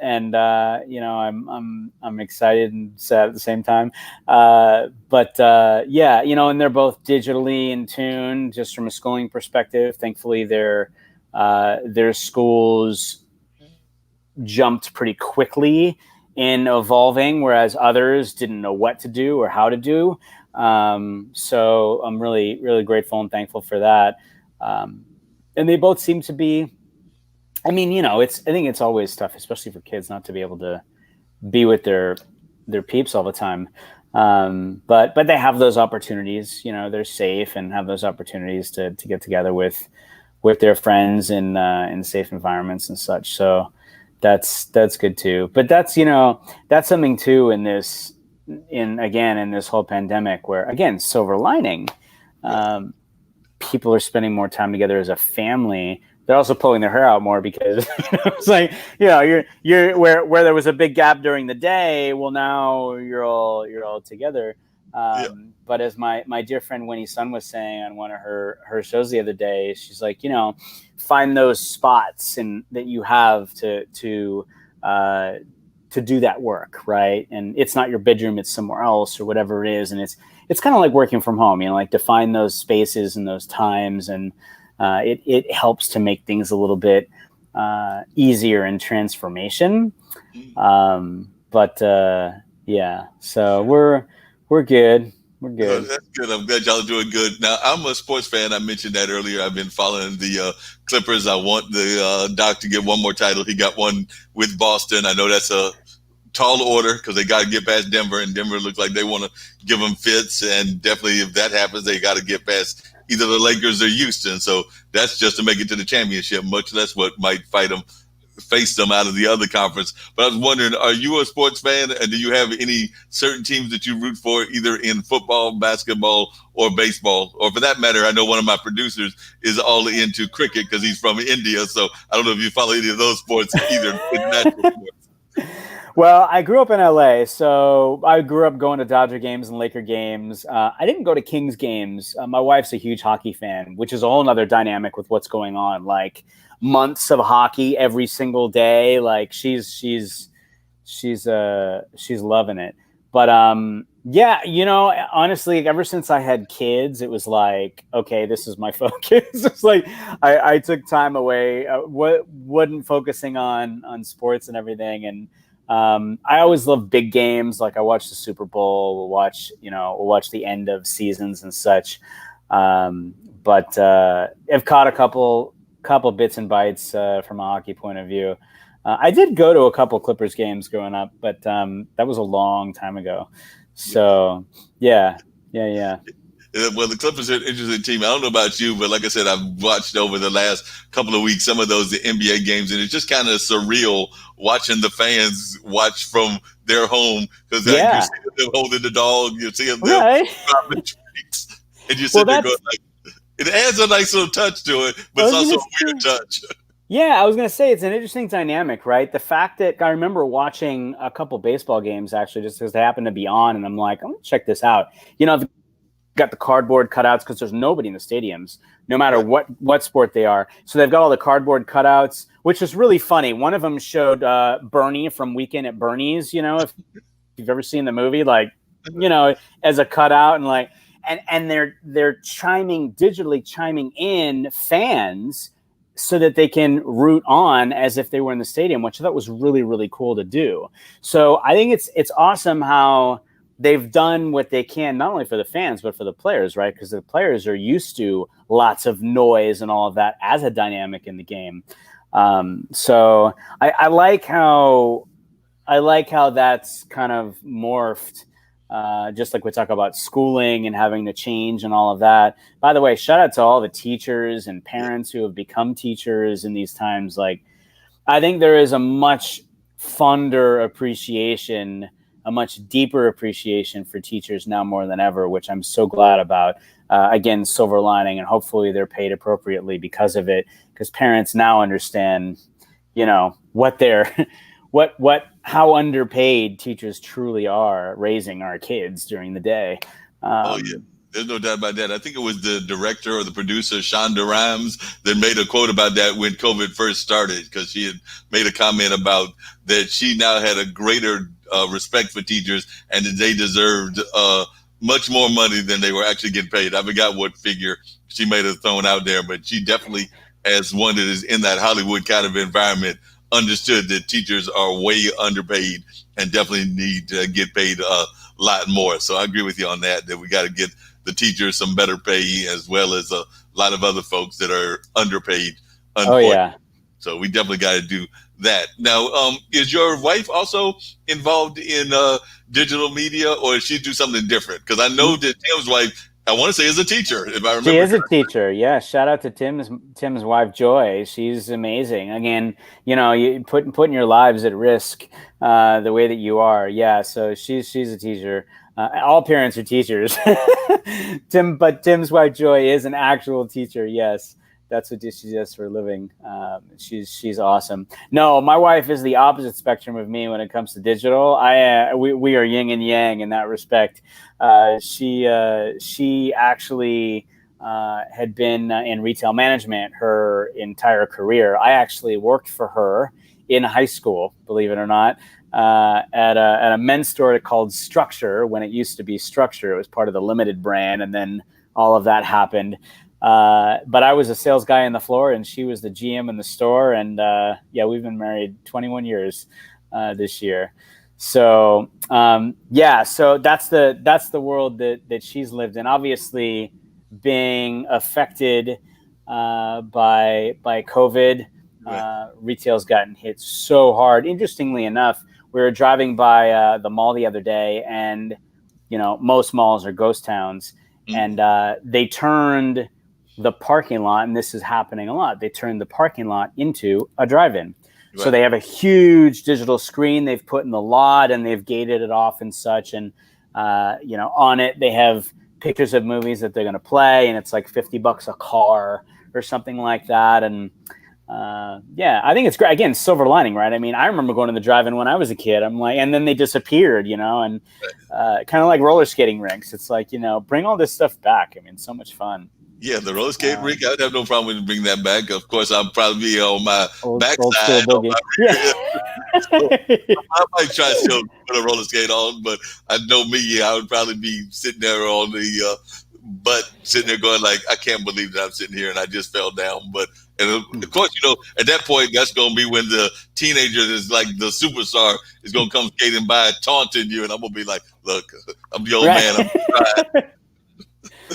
excited and sad at the same time. And they're both digitally in tune just from a schooling perspective. Thankfully, their schools jumped pretty quickly in evolving, whereas others didn't know what to do or how to do. So I'm really, really grateful and thankful for that. And they both seem to be, I mean, I think it's always tough, especially for kids, not to be able to be with their peeps all the time. But they have those opportunities, they're safe and have those opportunities to get together with their friends in safe environments and such. So that's good too. But that's something too in this whole pandemic where, again, silver lining, people are spending more time together as a family. They're also pulling their hair out more because it's like, you're where there was a big gap during the day. Well, now you're all together. But as my dear friend Winnie Sun was saying on one of her shows the other day, she's like, find those spots that you have to do that work, right? And it's not your bedroom, it's somewhere else or whatever it is. And it's kind of like working from home, like to find those spaces and those times, and it helps to make things a little bit easier in transformation. So we're good. We're good. That's good. I'm glad y'all are doing good. Now, I'm a sports fan. I mentioned that earlier. I've been following the Clippers. I want the Doc to get one more title. He got one with Boston. I know that's a tall order because they got to get past Denver, and Denver looks like they want to give them fits. And definitely, if that happens, they got to get past either the Lakers or Houston. So that's just to make it to the championship, much less what might face them out of the other conference. But I was wondering, are you a sports fan, and do you have any certain teams that you root for, either in football, basketball, or baseball? Or for that matter, I know one of my producers is all into cricket because he's from India. So I don't know if you follow any of those sports, either international sports. Well, I grew up in LA, so I grew up going to Dodger games and Laker games. I didn't go to Kings games. My wife's a huge hockey fan, which is a whole other dynamic with what's going on. Like months of hockey every single day. Like she's loving it. But honestly, ever since I had kids, it was like, okay, this is my focus. It's like I took time away, wasn't focusing on sports and everything, and I always love big games. Like I watch the Super Bowl, we'll watch the end of seasons and such. But I've caught a couple bits and bytes from a hockey point of view. I did go to a couple Clippers games growing up, but that was a long time ago. So yeah. Well, the Clippers are an interesting team. I don't know about you, but like I said, I've watched over the last couple of weeks some of the NBA games, and it's just kind of surreal watching the fans watch from their home because you see them holding the dog, you see them dropping drinks, and you sit there going like, it adds a nice little touch to it, but it's also a weird touch. Yeah, I was going to say it's an interesting dynamic, right? The fact that I remember watching a couple baseball games actually just because they happened to be on, and I'm like, I'm going to check this out. I've got the cardboard cutouts because there's nobody in the stadiums, no matter what sport they are. So they've got all the cardboard cutouts, which is really funny. One of them showed Bernie from Weekend at Bernie's, if you've ever seen the movie, like, as a cutout, and like, and they're digitally chiming in fans so that they can root on as if they were in the stadium, which I thought was really, really cool to do. So I think it's awesome how they've done what they can, not only for the fans, but for the players, right? Because the players are used to lots of noise and all of that as a dynamic in the game. So I like how that's kind of morphed. Just like we talk about schooling and having to change and all of that. By the way, shout out to all the teachers and parents who have become teachers in these times. Like, I think there is a much fonder appreciation, a much deeper appreciation for teachers now more than ever, which I'm so glad about. Again, silver lining, and hopefully they're paid appropriately because of it, because parents now understand, how underpaid teachers truly are raising our kids during the day. There's no doubt about that. I think it was the director or the producer, Shonda Rhimes, that made a quote about that when COVID first started, because she had made a comment about that she now had a greater respect for teachers and that they deserved much more money than they were actually getting paid. I forgot what figure she may have thrown out there, but she definitely, as one that is in that Hollywood kind of environment, understood that teachers are way underpaid and definitely need to get paid a lot more. So I agree with you on that, that we got to get the teachers some better pay, as well as a lot of other folks that are underpaid, Oh unfortunately. yeah. So we definitely got to do that. Now, is your wife also involved in digital media, or does she do something different? Because I know that Tim's wife, I want to say, is a teacher, if I She remember is a correctly. teacher. Yeah. Shout out to Tim's wife Joy. She's amazing. Again, you putting your lives at risk the way that you are. Yeah. So she's a teacher. All parents are teachers. But Tim's wife Joy is an actual teacher. Yes. That's what she does for a living. She's awesome. No, my wife is the opposite spectrum of me when it comes to digital. We are yin and yang in that respect. She actually had been in retail management her entire career. I actually worked for her in high school, believe it or not, at a men's store called Structure. When it used to be Structure, it was part of the Limited brand, and then all of that happened. But I was a sales guy on the floor, and she was the GM in the store. And yeah, we've been married 21 years this year. So yeah, so that's the world that she's lived in. Obviously, being affected by COVID, retail's gotten hit so hard. Interestingly enough, we were driving by the mall the other day, and most malls are ghost towns, and they turned the parking lot, and this is happening a lot. They turned the parking lot into a drive-in. So they have a huge digital screen they've put in the lot, and they've gated it off and such. And on it they have pictures of movies that they're going to play, and it's like $50 a car or something like that. And yeah, I think it's great. Again, silver lining, right? I mean, I remember going to the drive-in when I was a kid. I'm like, and then they disappeared, and kind of like roller skating rinks. It's like, bring all this stuff back. I mean, so much fun. Yeah, the roller skate rink, I'd have no problem with bringing that back. Of course, I'll probably be on my old school backside. boogie. So I might try to still put a roller skate on, but I know me, I would probably be sitting there on the butt, sitting there going like, I can't believe that I'm sitting here and I just fell down. But and of course, at that point, that's going to be when the teenager is like the superstar is going to come skating by, taunting you, and I'm going to be like, look, I'm the old man. I'm trying.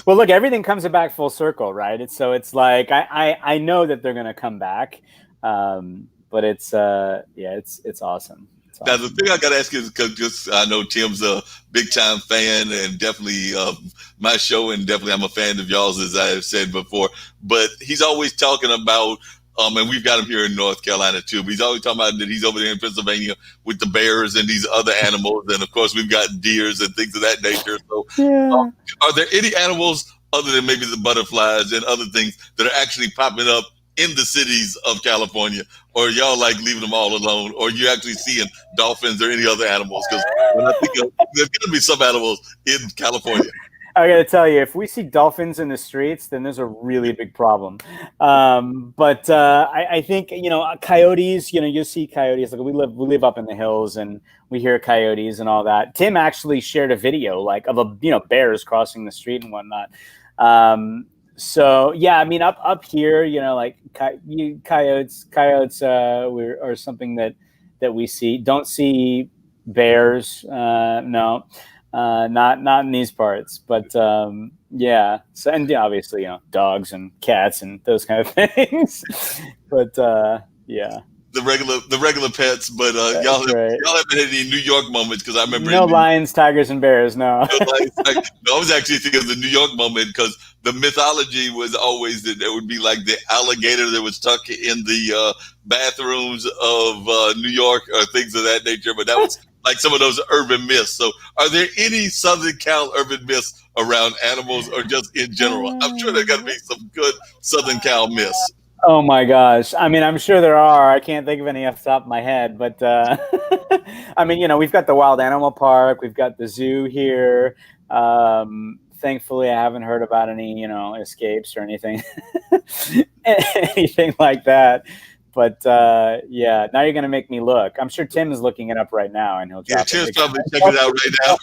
Well, look, everything comes back full circle, right? It's like I know that they're going to come back, but it's it's awesome. Now, the thing I got to ask you is because I know Tim's a big time fan and definitely my show, and definitely I'm a fan of y'all's, as I have said before. But he's always talking about, and we've got him here in North Carolina too. But he's always talking about that he's over there in Pennsylvania with the bears and these other animals, and of course we've got deers and things of that nature. So, yeah. Are there any animals other than maybe the butterflies and other things that are actually popping up in the cities of California, or y'all like leaving them all alone, or you actually seeing dolphins or any other animals? Because when I think there's going to be some animals in California. I got to tell you, if we see dolphins in the streets, then there's a really big problem. But I think coyotes. You'll see coyotes. Like we live up in the hills, and we hear coyotes and all that. Tim actually shared a video like of bears crossing the street and whatnot. So yeah, I mean up here, like coyotes are something that we see. Don't see bears. No. Not in these parts, but yeah. So, and obviously, dogs and cats and those kind of things. But yeah, the regular pets. But y'all haven't had any New York moments, because I remember no lions, tigers, and bears. No. I was actually thinking of the New York moment, because the mythology was always that there would be like the alligator that was stuck in the bathrooms of New York or things of that nature. But that was like some of those urban myths. So are there any Southern Cal urban myths around animals, or just in general? I'm sure there got to be some good Southern Cal myths. Oh my gosh. I mean, I'm sure there are. I can't think of any off the top of my head, but I mean, we've got the Wild Animal Park, we've got the zoo here. Thankfully, I haven't heard about any, escapes or anything, anything like that. But yeah, now you're gonna make me look. I'm sure Tim is looking it up right now, and he'll drop it. Tim's probably checking it out right now.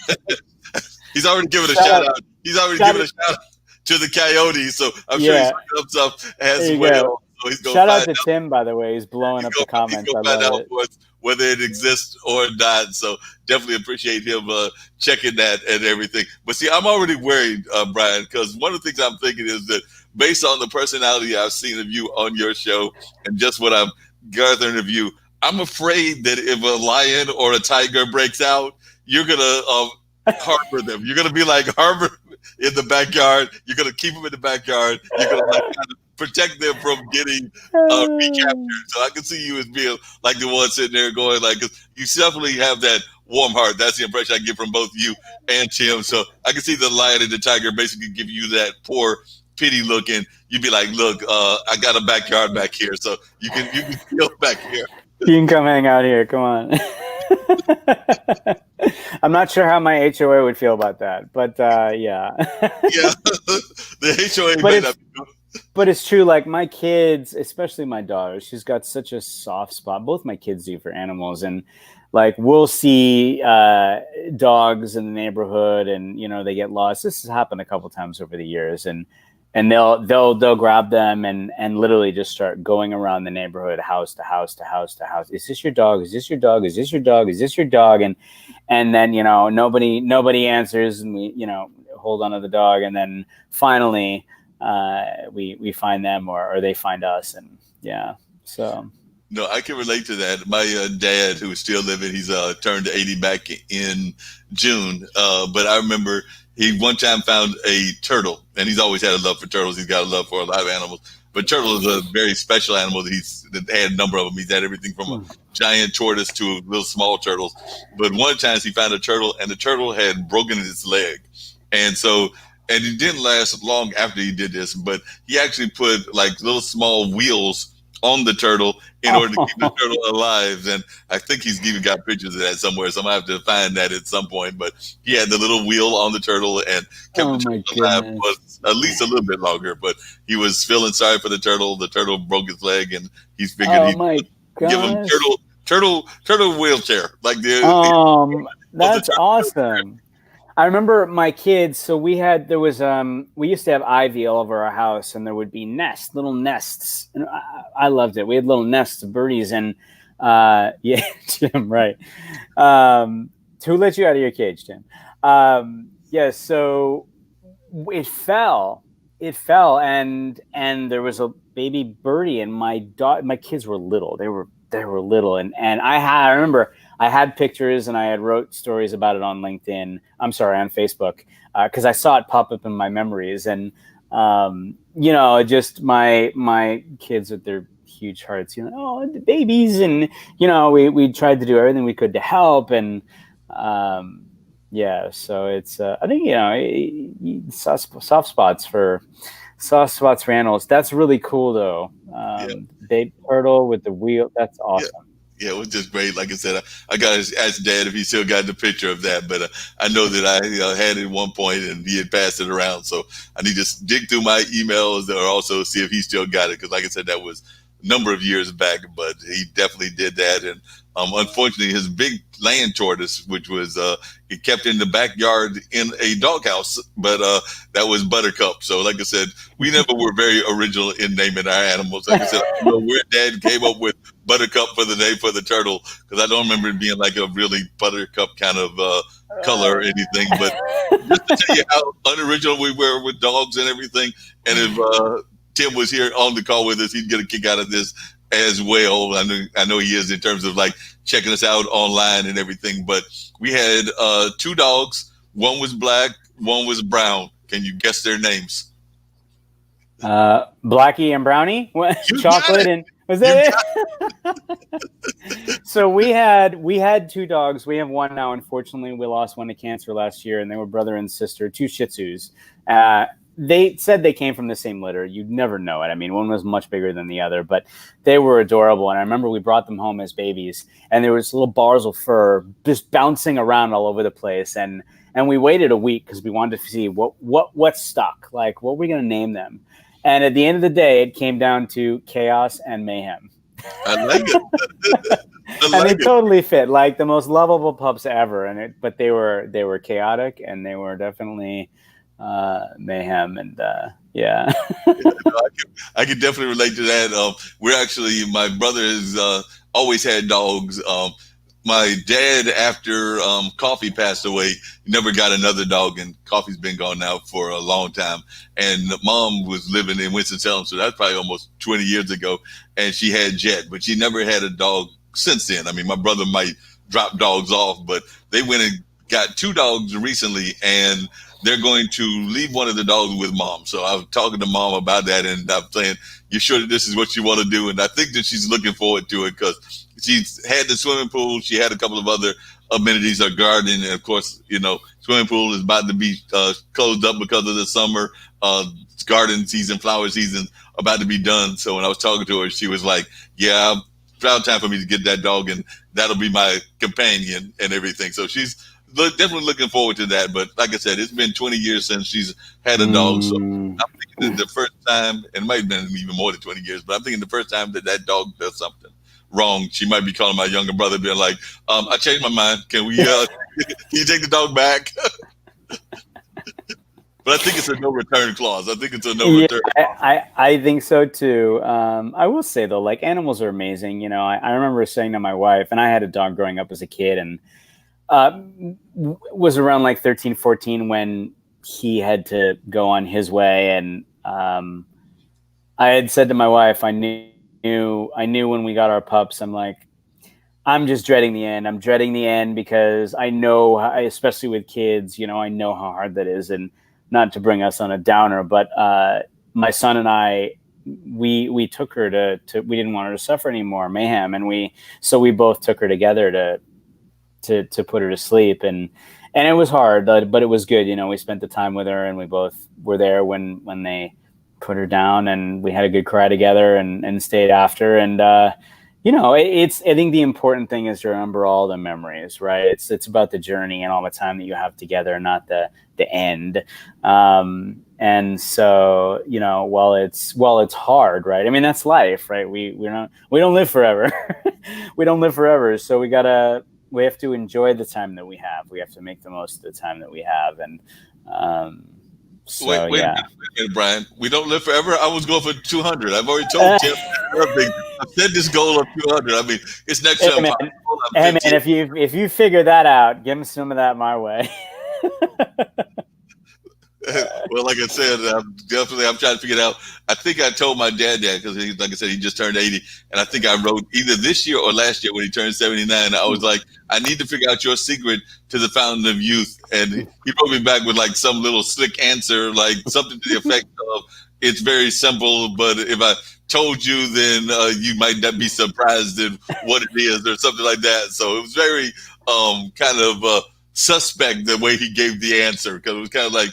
He's already given a shout out. He's already given a shout out to the coyotes, so I'm sure he's looking up stuff as well. he's gonna Shout out find to out. Tim, by the way. He's blowing up the He's comments. gonna I find love out it. for us whether it exists or not. So definitely appreciate him checking that and everything. But see, I'm already worried, Brian, because one of the things I'm thinking is that based on the personality I've seen of you on your show and just what I'm gathering of you, I'm afraid that if a lion or a tiger breaks out, you're gonna harbor them. You're gonna be like harbor in the backyard. You're gonna keep them in the backyard. You're gonna like kind of protect them from getting recaptured. So I can see you as being like the one sitting there going like, 'cause you definitely have that warm heart. That's the impression I get from both you and Tim. So I can see the lion and the tiger basically give you that poor pity look, and you'd be like, "Look, I got a backyard back here, so you can chill back here." You can come hang out here. Come on. I'm not sure how my HOA would feel about that, but yeah. Yeah, the HOA But may it's not be good. but it's true. Like my kids, especially my daughter, she's got such a soft spot. Both my kids do for animals, and like we'll see dogs in the neighborhood, and they get lost. This has happened a couple times over the years, and they'll grab them and literally just start going around the neighborhood, house to house to house to house. Is this your dog? Is this your dog? Is this your dog? Is this your dog? And then nobody answers, and we hold on to the dog, and then finally we find them, or they find us, and yeah. So No, I can relate to that. My dad, who is still living, he's turned 80 back in June. But I remember he one time found a turtle, and he's always had a love for turtles. He's got a love for a lot of animals. But turtle is a very special animal that had a number of them. He's had everything from a giant tortoise to little small turtles. But one time he found a turtle, and the turtle had broken its leg. And so, and it didn't last long after he did this, but he actually put like little small wheels on the turtle in order to keep the turtle alive. And I think he's even got pictures of that somewhere, so I'm gonna have to find that at some point. But he had the little wheel on the turtle and kept the turtle alive for at least a little bit longer. But he was feeling sorry for the turtle. The turtle broke his leg, and he's figured he'd give him turtle wheelchair. Like that's awesome. I remember my kids. So we used to have ivy all over our house, and there would be little nests, and I loved it. We had little nests of birdies, and yeah, Jim, right? Who let you out of your cage, Tim? Yeah, so it fell, and there was a baby birdie, and my kids were little. They were little, and I remember. I had pictures and I had wrote stories about it on LinkedIn. I'm sorry, on Facebook, because I saw it pop up in my memories. And just my kids with their huge hearts, oh, the babies, and we tried to do everything we could to help. And yeah, so it's I think soft spots for animals. That's really cool, though. Baby turtle with the wheel. That's awesome. Yeah, it was just great. Like I said, I got to ask Dad if he still got the picture of that, but I know that I had it at one point and he had passed it around. So I need to dig through my emails or also see if he still got it. Because like I said, that was a number of years back, but he definitely did that. And unfortunately, his big land tortoise, which was he kept in the backyard in a doghouse, but that was Buttercup. So like I said, we never were very original in naming our animals. Like I said, I don't know where Dad came up with Buttercup for the name for the turtle, because I don't remember it being like a really Buttercup kind of color or anything. But just to tell you how unoriginal we were with dogs and everything, and if Tim was here on the call with us, he'd get a kick out of this as well. I know he is, in terms of like checking us out online and everything. But we had 2 dogs. One was black, one was brown. Can you guess their names? Blackie and Brownie. Chocolate and was that it? So we had 2 dogs. We have one now. Unfortunately, we lost one to cancer last year, and they were brother and sister, 2 Shih Tzus. They said they came from the same litter. You'd never know it. I mean, one was much bigger than the other, but they were adorable. And I remember we brought them home as babies, and there was little bars of fur just bouncing around all over the place. And we waited a week because we wanted to see what stuck. Like, what were we going to name them? And at the end of the day, it came down to chaos and mayhem. I like it. And they totally fit, like the most lovable pups ever. But they were chaotic, and they were definitely mayhem, and yeah. I can definitely relate to that. We're actually, my brother has always had dogs. My dad, after Coffee passed away, never got another dog, and Coffee's been gone now for a long time. And mom was living in Winston-Salem, so that's probably almost 20 years ago. And she had Jet, but she never had a dog since then. I mean, my brother might drop dogs off, but they went and got two dogs recently, and they're going to leave one of the dogs with mom. So I was talking to mom about that, and I'm saying, "You sure that this is what you want to do?" And I think that she's looking forward to it because she's had the swimming pool. She had a couple of other amenities, a garden, and of course, swimming pool is about to be closed up because of the summer. Garden season, flower season about to be done. So when I was talking to her, she was like, "Yeah, it's about time for me to get that dog, and that'll be my companion and everything." So she's definitely looking forward to that. But like I said, it's been 20 years since she's had a dog. So Mm. I'm thinking that the first time, and it might have been even more than 20 years, but I'm thinking the first time that that dog does something wrong, she might be calling my younger brother, being like, "I changed my mind. Can we? Can you take the dog back?" But I think it's a no return clause. I think it's a no Yeah, return. I think so too. I will say though, like animals are amazing. I remember saying to my wife, and I had a dog growing up as a kid, and was around like 13, 14 when he had to go on his way. And I had said to my wife, I knew when we got our pups, I'm like, I'm just dreading the end. I'm dreading the end because I know, especially with kids, I know how hard that is. And not to bring us on a downer, but my son and I, we took her to we didn't want her to suffer anymore, mayhem, and we both took her together to put her to sleep, and it was hard, but it was good. We spent the time with her, and we both were there when they put her down, and we had a good cry together, and stayed after. And it's, I think the important thing is to remember all the memories, right? It's about the journey and all the time that you have together, not the end. And so, while it's hard, right? I mean, that's life, right? We don't live forever. We don't live forever. So we have to enjoy the time that we have. We have to make the most of the time that we have. And so, Wait yeah. a minute, Brian. We don't live forever. I was going for 200. I've already told Tim. I've set this goal of 200. I mean, it's next to impossible. Hey man, if you figure that out, give me some of that my way. Well, like I said, I'm trying to figure it out. I think I told my dad that because, like I said, he just turned 80, and I think I wrote either this year or last year when he turned 79. I was like, I need to figure out your secret to the fountain of youth, and he wrote me back with like some little slick answer, like something to the effect of, "It's very simple, but if I told you, then you might not be surprised at what it is," or something like that. So it was very kind of suspect the way he gave the answer, because it was kind of like,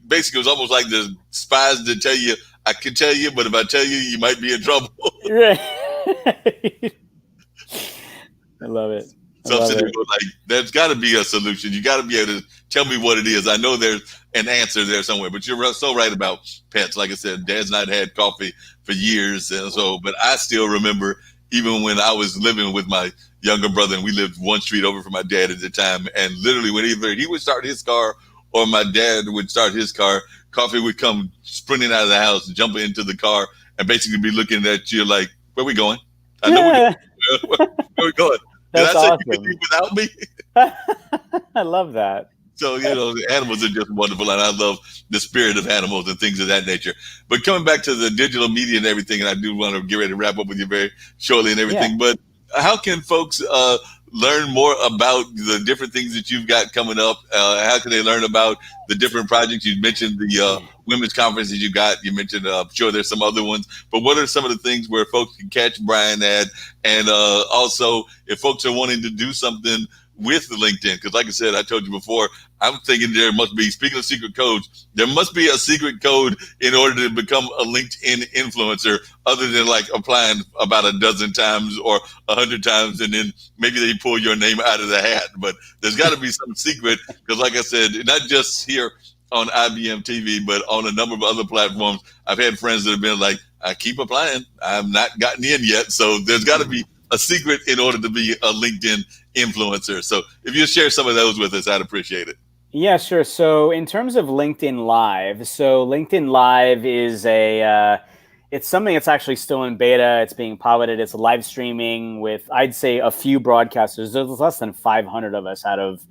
basically, it was almost like the spies that tell you, "I can tell you, but if I tell you, you might be in trouble." Right. I love it. So I'm sitting there like, there's got to be a solution. You got to be able to tell me what it is. I know there's an answer there somewhere, but you're so right about pets. Like I said, Dad's not had Coffee for years, and so, but I still remember even when I was living with my younger brother, and we lived one street over from my dad at the time, and literally when either he would start his car or my dad would start his car, Coffee would come sprinting out of the house, jumping into the car, and basically be looking at you like, "Where we going? I know where we going." That's Did I say awesome. you could do without me? I love that. So, the animals are just wonderful, and I love the spirit of animals and things of that nature. But coming back to the digital media and everything, and I do want to get ready to wrap up with you very shortly and everything, but how can folks learn more about the different things that you've got coming up? How can they learn about the different projects? You mentioned the women's conferences you got. You mentioned, I'm sure there's some other ones, but what are some of the things where folks can catch Brian at? And also, if folks are wanting to do something with LinkedIn, because like I said, I told you before, I'm thinking there must be, speaking of secret codes, there must be a secret code in order to become a LinkedIn influencer, other than like applying about a dozen times or 100 times, and then maybe they pull your name out of the hat. But there's got to be some secret, because like I said, not just here on IBM TV, but on a number of other platforms, I've had friends that have been like, "I keep applying, I've not gotten in yet." So there's got to be a secret in order to be a LinkedIn influencer. So if you share some of those with us, I'd appreciate it. Yeah, sure. So in terms of LinkedIn Live, so LinkedIn Live is it's something that's actually still in beta. It's being piloted. It's live streaming with, I'd say, a few broadcasters. There's less than 500 of us out of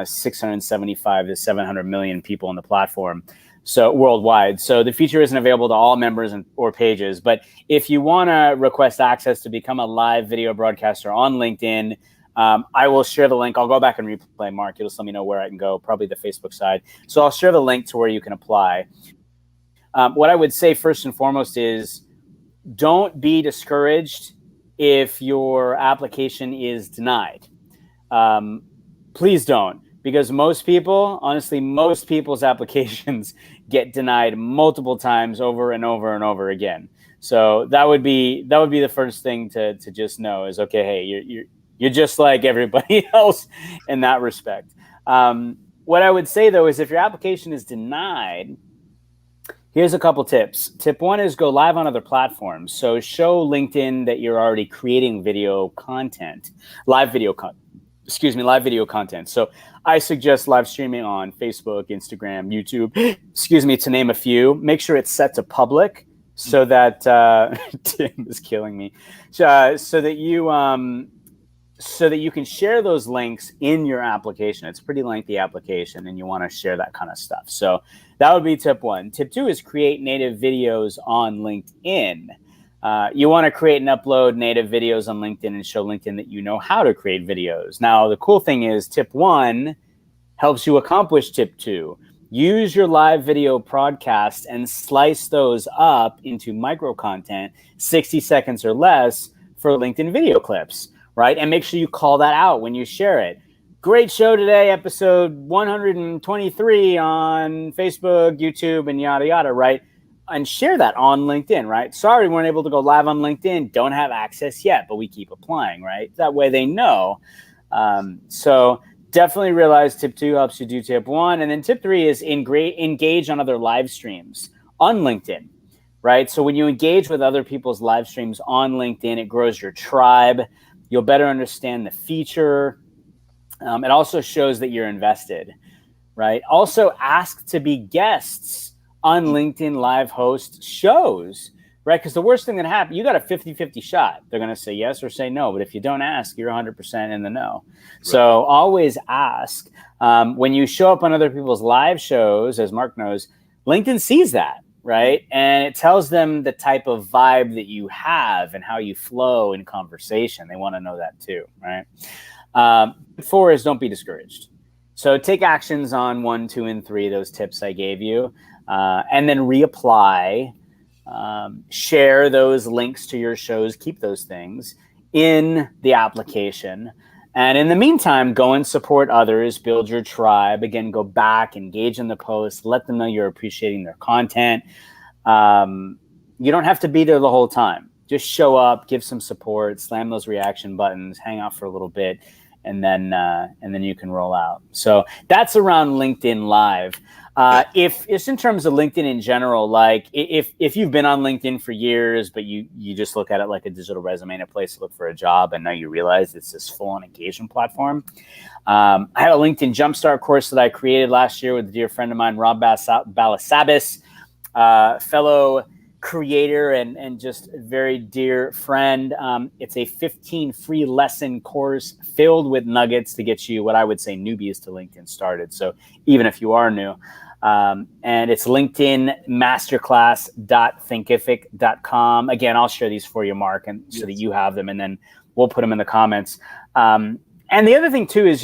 675 to 700 million people on the platform, so worldwide. So the feature isn't available to all members or pages. But if you want to request access to become a live video broadcaster on LinkedIn, I will share the link. I'll go back and replay, Mark. You'll just let me know where I can go, probably the Facebook side. So I'll share the link to where you can apply. What I would say first and foremost is don't be discouraged if your application is denied. Please don't, because most people's applications get denied multiple times over and over and over again. So that would be the first thing to just know is, okay, hey, you're just like everybody else in that respect. What I would say, though, is if your application is denied, here's a couple tips. Tip one is go live on other platforms. So show LinkedIn that you're already creating video content, live video content. So I suggest live streaming on Facebook, Instagram, YouTube, to name a few. Make sure it's set to public so that Tim is killing me. So that you can share those links in your application. It's a pretty lengthy application and you want to share that kind of stuff. So that would be tip one. Tip two is create native videos on LinkedIn. You want to create and upload native videos on LinkedIn and show LinkedIn that you know how to create videos. Now, the cool thing is tip one helps you accomplish tip two. Use your live video broadcast and slice those up into micro content, 60 seconds or less, for LinkedIn video clips. Right? And make sure you call that out when you share it. Great show today, episode 123 on Facebook, YouTube, and yada, yada, right? And share that on LinkedIn, right? Sorry, we weren't able to go live on LinkedIn. Don't have access yet, but we keep applying, right? That way they know. So definitely realize tip two helps you do tip one. And then tip three is engage on other live streams on LinkedIn, right? So when you engage with other people's live streams on LinkedIn, it grows your tribe. You'll better understand the feature. It also shows that you're invested, right? Also, ask to be guests on LinkedIn live host shows, right? Because the worst thing that happens, you got a 50-50 shot. They're going to say yes or say no. But if you don't ask, you're 100% in the no. Right. So always ask. When you show up on other people's live shows, as Mark knows, LinkedIn sees that. Right. And it tells them the type of vibe that you have and how you flow in conversation. They want to know that too. Right. Four is don't be discouraged. So take actions on 1, 2, and 3, those tips I gave you, and then reapply, share those links to your shows, keep those things in the application. And in the meantime, go and support others, build your tribe. Again, go back, engage in the post, let them know you're appreciating their content. You don't have to be there the whole time. Just show up, give some support, slam those reaction buttons, hang out for a little bit, and then you can roll out. So that's around LinkedIn Live. If it's in terms of LinkedIn in general, like if you've been on LinkedIn for years, but you just look at it like a digital resume and a place to look for a job, and now you realize it's this full-on engagement platform. I had a LinkedIn Jumpstart course that I created last year with a dear friend of mine, Rob Balasabas, fellow creator and just a very dear friend. It's a 15 free lesson course filled with nuggets to get you what I would say newbies to LinkedIn started. So even if you are new, and it's linkedinmasterclass.thinkific.com. Again, I'll share these for you, Mark, and so that you have them, and then we'll put them in the comments. And the other thing too is,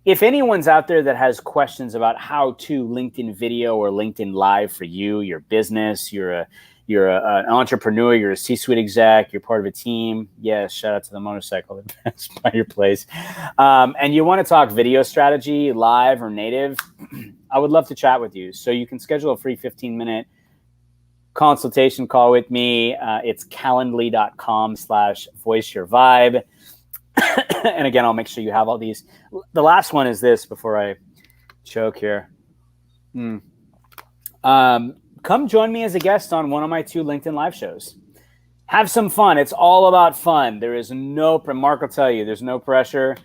if anyone's out there that has questions about how to LinkedIn video or LinkedIn Live for you, your business, you're an entrepreneur, you're a C-suite exec, you're part of a team. Yes, shout out to the motorcycle that's by your place. And you want to talk video strategy, live or native, I would love to chat with you. So you can schedule a free 15-minute consultation call with me. It's calendly.com/voiceyourvibe. And again, I'll make sure you have all these. The last one is this before I choke here. Come join me as a guest on one of my 2 LinkedIn live shows. Have some fun. It's all about fun. There is no, Mark will tell you, there's no pressure.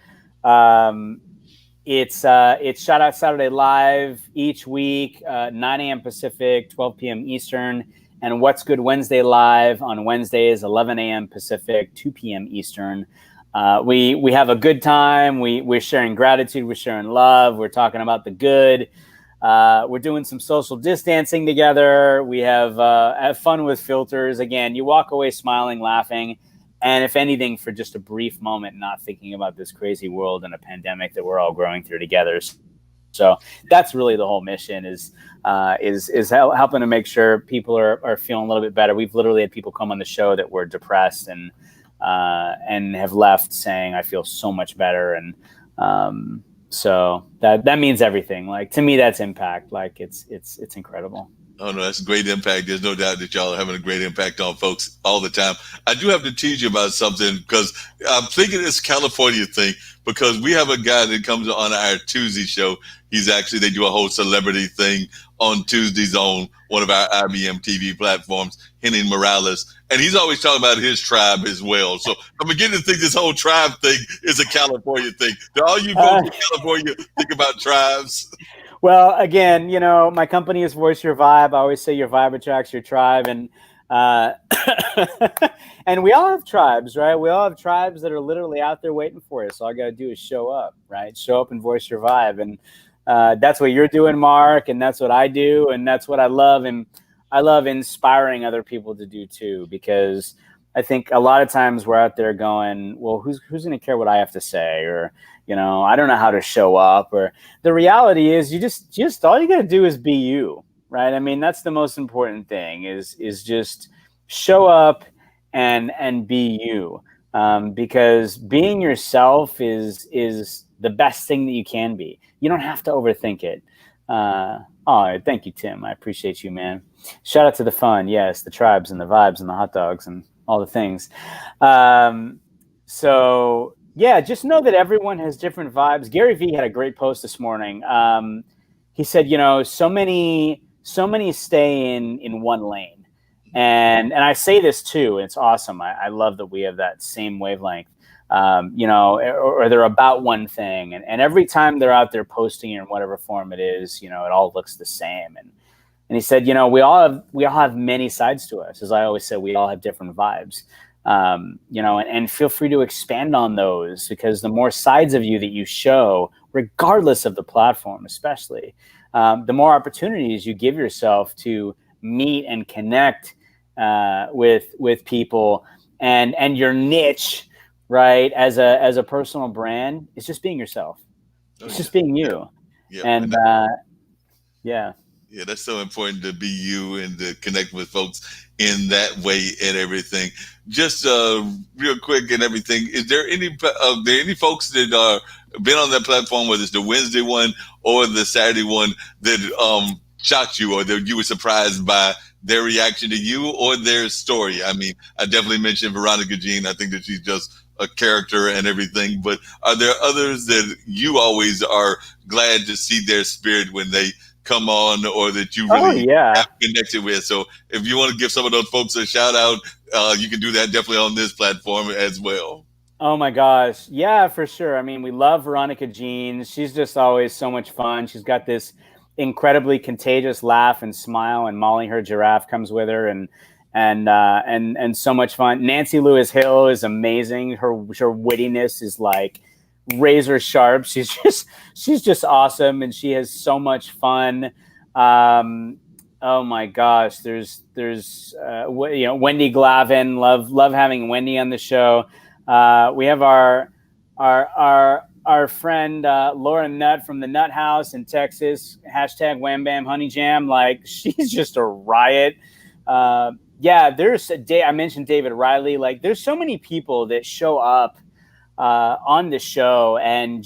It's Shout Out Saturday Live each week, 9 a.m. Pacific, 12 p.m. Eastern, and What's Good Wednesday Live on Wednesdays, 11 a.m. Pacific, 2 p.m. Eastern. We have a good time. We're sharing gratitude. We're sharing love. We're talking about the good. We're doing some social distancing together. We have fun with filters. Again, you walk away smiling, laughing, and if anything, for just a brief moment, not thinking about this crazy world and a pandemic that we're all growing through together. So that's really the whole mission is helping to make sure people are feeling a little bit better. We've literally had people come on the show that were depressed and have left saying, I feel so much better. And so that means everything. Like, to me, that's impact. Like, it's incredible. Oh no, that's a great impact. There's no doubt that y'all are having a great impact on folks all the time. I do have to tease you about something because I'm thinking this California thing because we have a guy that comes on our Tuesday show. They do a whole celebrity thing on Tuesdays on one of our IBM TV platforms, Henning Morales. And he's always talking about his tribe as well. So I'm beginning to think this whole tribe thing is a California thing. Do all you folks in California think about tribes? Well, again, my company is Voice Your Vibe. I always say your vibe attracts your tribe. And and we all have tribes, right? We all have tribes that are literally out there waiting for us. All I got to do is show up, right? Show up and voice your vibe. And that's what you're doing, Mark. And that's what I do. And that's what I love. And I love inspiring other people to do too, because I think a lot of times we're out there going, well, who's going to care what I have to say? Or, I don't know how to show up. Or the reality is you just all you got to do is be you, right? I mean, that's the most important thing is just show up and be you. Because being yourself is the best thing that you can be. You don't have to overthink it. Thank you, Tim. I appreciate you, man. Shout out to the fun. Yes, the tribes and the vibes and the hot dogs and all the things. So yeah, just know that everyone has different vibes. Gary Vee had a great post this morning. He said, so many stay in one lane. And I say this too. It's awesome. I love that we have that same wavelength. Or they're about one thing. And every time they're out there posting in whatever form it is, it all looks the same. And he said, we all have many sides to us. As I always say, we all have different vibes. And feel free to expand on those, because the more sides of you that you show, regardless of the platform, especially, the more opportunities you give yourself to meet and connect with people, and your niche, right, as a personal brand, is just being yourself. It's just being you. Yeah. And yeah. Yeah, that's so important to be you and to connect with folks in that way and everything. Just real quick and everything, is there any folks that are been on that platform, whether it's the Wednesday one or the Saturday one, that shocked you or that you were surprised by their reaction to you or their story? I mean, I definitely mentioned Veronica Jean. I think that she's just a character and everything, but are there others that you always are glad to see their spirit when they come on, or that you really have connected with? So if you want to give some of those folks a shout out, you can do that definitely on this platform as well. Oh my gosh. Yeah, for sure. I mean, we love Veronica Jean. She's just always so much fun. She's got this incredibly contagious laugh and smile, and Molly, her giraffe, comes with her, and so much fun. Nancy Lewis Hill is amazing. Her wittiness is like razor sharp. She's just awesome, and she has so much fun. Oh my gosh, there's Wendy Glavin. Love having Wendy on the show. We have our friend Laura Nutt from the Nut House in Texas. # Wham Bam Honey Jam. Like, she's just a riot. There's I mentioned David Riley. Like, there's so many people that show up on the show, and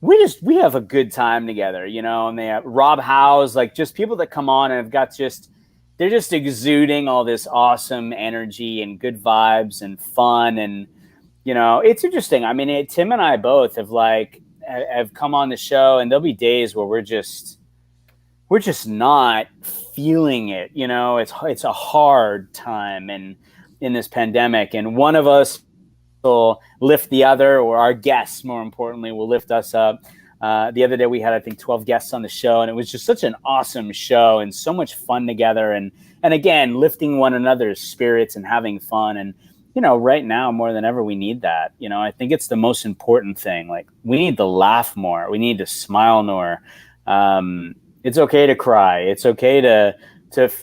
we have a good time together, and they have Rob Howes, like, just people that come on and have got they're just exuding all this awesome energy and good vibes and fun. And, it's interesting. I mean, Tim and I both have come on the show, and there'll be days where we're just not feeling it. It's a hard time in this pandemic. And one of us will lift the other, or our guests, more importantly, will lift us up. The other day we had, I think, 12 guests on the show, and it was just such an awesome show and so much fun together. And again, lifting one another's spirits and having fun. And, right now more than ever, we need that. I think it's the most important thing. Like, we need to laugh more. We need to smile more. It's okay to cry. It's okay to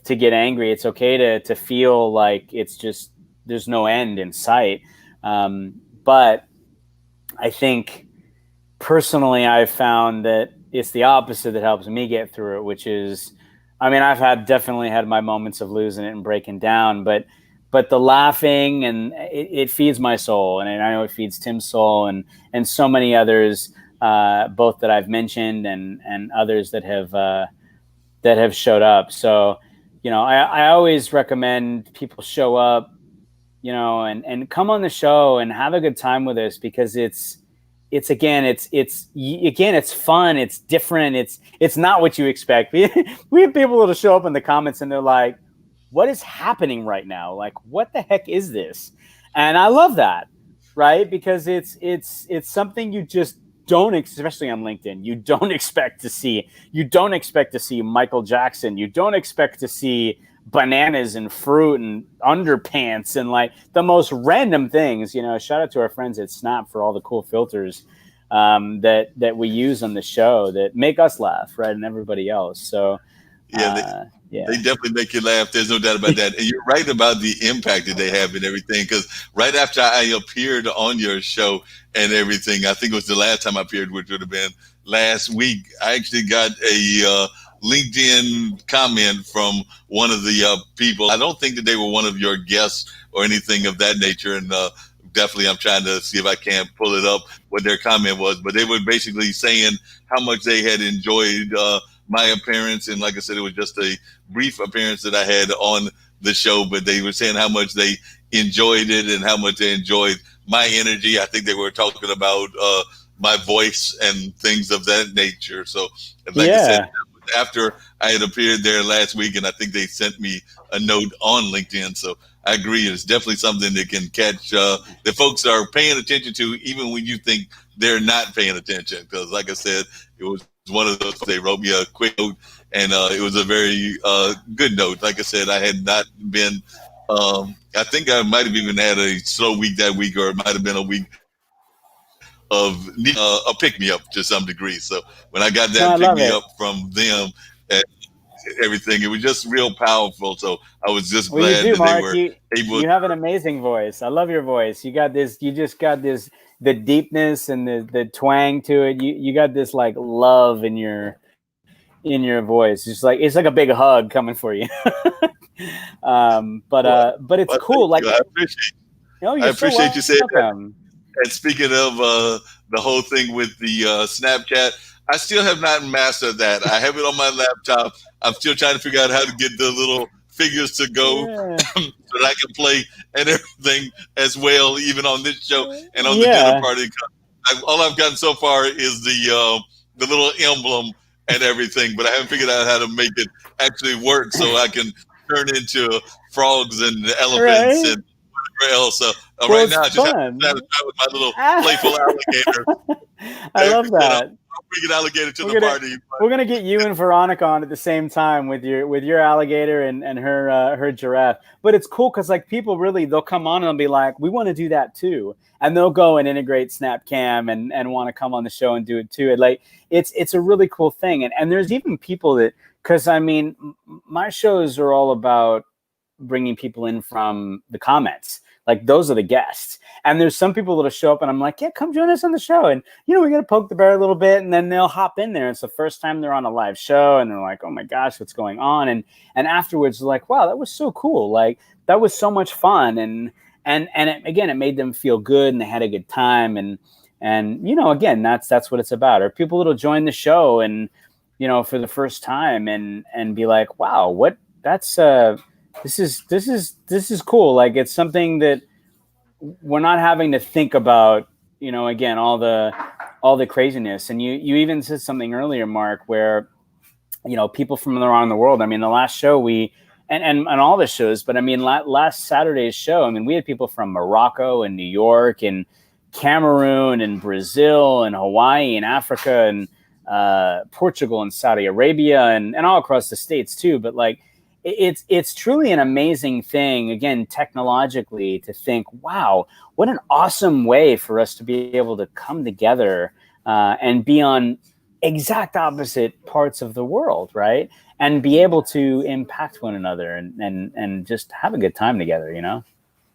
get angry. It's okay to feel like it's just, there's no end in sight. But I think personally, I've found that it's the opposite that helps me get through it, which is, I've definitely had my moments of losing it and breaking down, but the laughing, and it feeds my soul, and I know it feeds Tim's soul, and so many others, both that I've mentioned and others that have showed up. So, I always recommend people show up, and come on the show and have a good time with us, because it's fun. It's different. It's not what you expect. We have people that'll show up in the comments and they're like, what is happening right now? Like, what the heck is this? And I love that, right? Because it's something you just don't, especially on LinkedIn, you don't expect to see. You don't expect to see Michael Jackson. You don't expect to see bananas and fruit and underpants and like the most random things. Shout out to our friends at Snap for all the cool filters that we use on the show that make us laugh, right, and everybody else. So they definitely make you laugh. There's no doubt about that. And you're right about the impact that they have and everything. Because right after I appeared on your show and everything, I think it was the last time I appeared, which would have been last week, I actually got a LinkedIn comment from one of the people. I don't think that they were one of your guests or anything of that nature. And definitely I'm trying to see if I can pull it up, what their comment was. But they were basically saying how much they had enjoyed my appearance. And like I said, it was just a brief appearance that I had on the show, but they were saying how much they enjoyed it and how much they enjoyed my energy. I think they were talking about my voice and things of that nature. So like I said, after I had appeared there last week, and I think they sent me a note on LinkedIn. So I agree. It's definitely something that can catch that folks are paying attention to, even when you think they're not paying attention. Because like I said, it was one of those, they wrote me a quick note, and it was a very good note. Like I said, I had not been, I think I might have even had a slow week that week, or it might have been a week of a pick-me-up to some degree. So when I got that pick-me-up from them and everything, it was just real powerful. So I was just glad that Marc, they were able. You have an amazing voice. I love your voice. You just got this, the deepness and the twang to it. You got this like love in your voice. It's like a big hug coming for you. But it's cool. Like, I appreciate you saying that. And speaking of the whole thing with the Snapchat, I still have not mastered that. I have it on my laptop. I'm still trying to figure out how to get the little figures to go so that I can play and everything as well, even on this show and on the dinner party. All I've gotten so far is the little emblem and everything, but I haven't figured out how to make it actually work so I can turn into frogs and elephants and whatever else. So right now, I just have to try with my little playful alligator. I love that. I'll bring an alligator to the party. We're gonna get you and Veronica on at the same time with your alligator and her giraffe. But it's cool because like people really, they'll come on and they'll be like, we want to do that too, and they'll go and integrate Snapcam and want to come on the show and do it too. It's a really cool thing, and there's even people that, because my shows are all about bringing people in from the comments. Like, those are the guests. And there's some people that'll show up and I'm like, yeah, come join us on the show. And, we're going to poke the bear a little bit, and then they'll hop in there. It's the first time they're on a live show and they're like, oh my gosh, what's going on? And afterwards they're like, wow, that was so cool. Like, that was so much fun. And it made them feel good and they had a good time. And again, that's what it's about. Or people that'll join the show and, for the first time and be like, wow, this is cool. Like, it's something that we're not having to think about, again, all the craziness. And you even said something earlier, Marc, where, people from around the world. The last show we and all the shows. But I mean, last Saturday's show, I mean, we had people from Morocco and New York and Cameroon and Brazil and Hawaii and Africa and Portugal and Saudi Arabia and all across the States too. But like, it's truly an amazing thing, again, technologically, to think, wow, what an awesome way for us to be able to come together and be on exact opposite parts of the world, right? And be able to impact one another and just have a good time together, you know?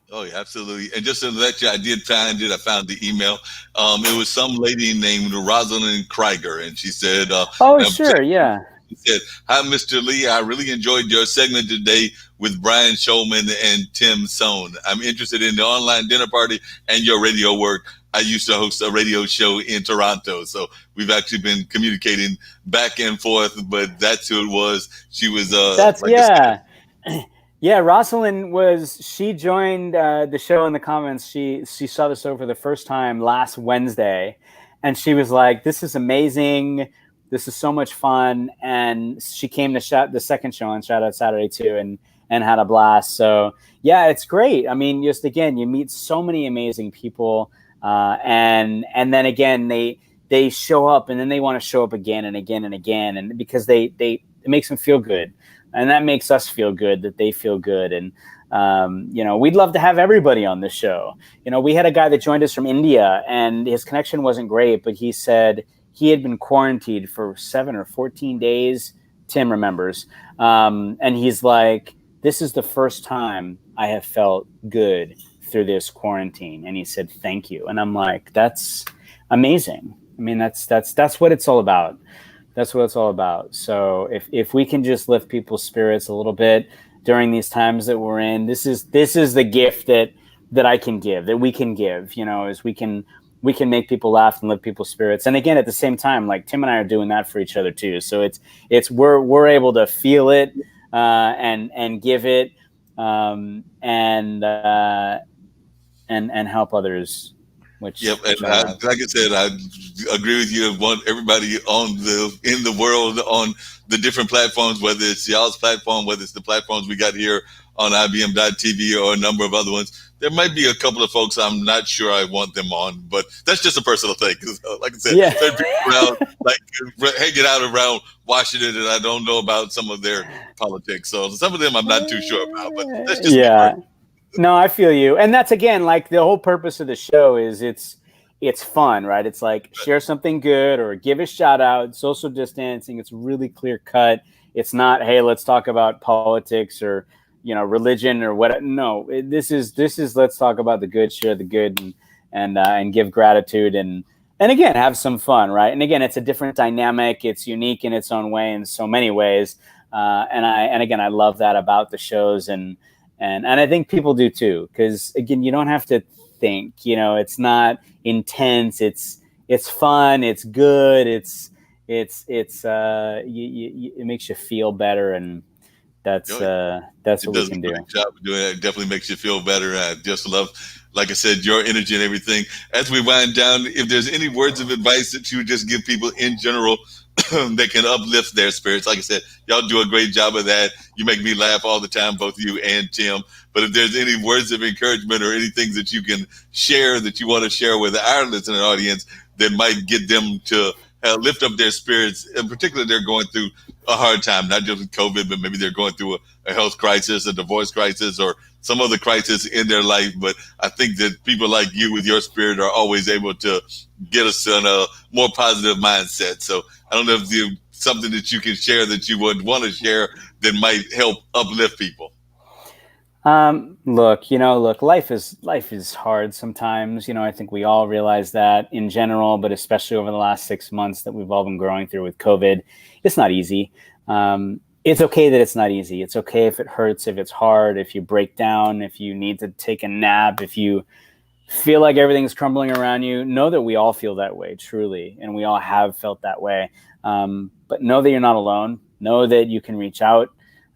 Oh, yeah, absolutely. And just to let you, I did find it. I found the email. It was some lady named Rosalind Krieger, and she said, Oh, sure, yeah. He said, "Hi, Mr. Lee. I really enjoyed your segment today with Brian Schulman and Tim Sohn. I'm interested in the online dinner party and your radio work. I used to host a radio show in Toronto, so we've actually been communicating back and forth. But that's who it was. She was, That's like I said, yeah. Rosalind she joined the show in the comments. She saw the show for the first time last Wednesday, and she was like, "This is amazing. This is so much fun." And she came to the second show on Shout Out Saturday too, and had a blast. So yeah, it's great. I mean, just again, you meet so many amazing people, and then again they show up, and then they want to show up again and again and again, and because it makes them feel good. And that makes us feel good that they feel good. And, we'd love to have everybody on the show. We had a guy that joined us from India, and his connection wasn't great, but he said he had been quarantined for 7 or 14 days. Tim remembers. And he's like, this is the first time I have felt good through this quarantine. And he said, thank you. And I'm like, that's amazing. I mean, that's what it's all about. That's what it's all about. So if we can just lift people's spirits a little bit during these times that we're in, this is the gift that I can give, that we can give, is we can make people laugh and lift people's spirits. And again, at the same time, like Tim and I are doing that for each other too. So we're able to feel it and give it and help others. Yep, and like I said, I agree with you. I want everybody in the world on the different platforms, whether it's y'all's platform, whether it's the platforms we got here on IBM.TV or a number of other ones. There might be a couple of folks I'm not sure I want them on, but that's just a personal thing. Because, like I said, there's people around, like hanging out around Washington, and I don't know about some of their politics. So some of them I'm not too sure about, but that's just me personally. No, I feel you. And that's, again, like the whole purpose of the show is it's fun, right? It's like share something good or give a shout out, social distancing. It's really clear cut. It's not, hey, let's talk about politics or, religion or what. No, this is let's talk about the good, share the good and give gratitude and again, have some fun, right? And again, it's a different dynamic. It's unique in its own way in so many ways. And again, I love that about the shows and I think people do too, because again, you don't have to think, it's not intense. It's fun. It's good. It makes you feel better. And that's what we can do. Job of doing it. It definitely makes you feel better. I just love, like I said, your energy and everything. As we wind down, if there's any words of advice that you would just give people in general that can uplift their spirits, like I said, y'all do a great job of that. You make me laugh all the time, both you and Tim. But if there's any words of encouragement or anything that you can share that you want to share with our listening audience that might get them to lift up their spirits, in particular, they're going through a hard time, not just with COVID, but maybe they're going through a health crisis, a divorce crisis, or some other crisis in their life. But I think that people like you with your spirit are always able to get us on a more positive mindset. So I don't know if there's something that you can share that you would want to share that might help uplift people. Look, life is hard sometimes. I think we all realize that in general, but especially over the last 6 months that we've all been growing through with COVID, it's not easy. It's okay that it's not easy. It's okay if it hurts, if it's hard, if you break down, if you need to take a nap, if you feel like everything's crumbling around you. Know that we all feel that way, truly, and we all have felt that way. But know that you're not alone. Know that you can reach out.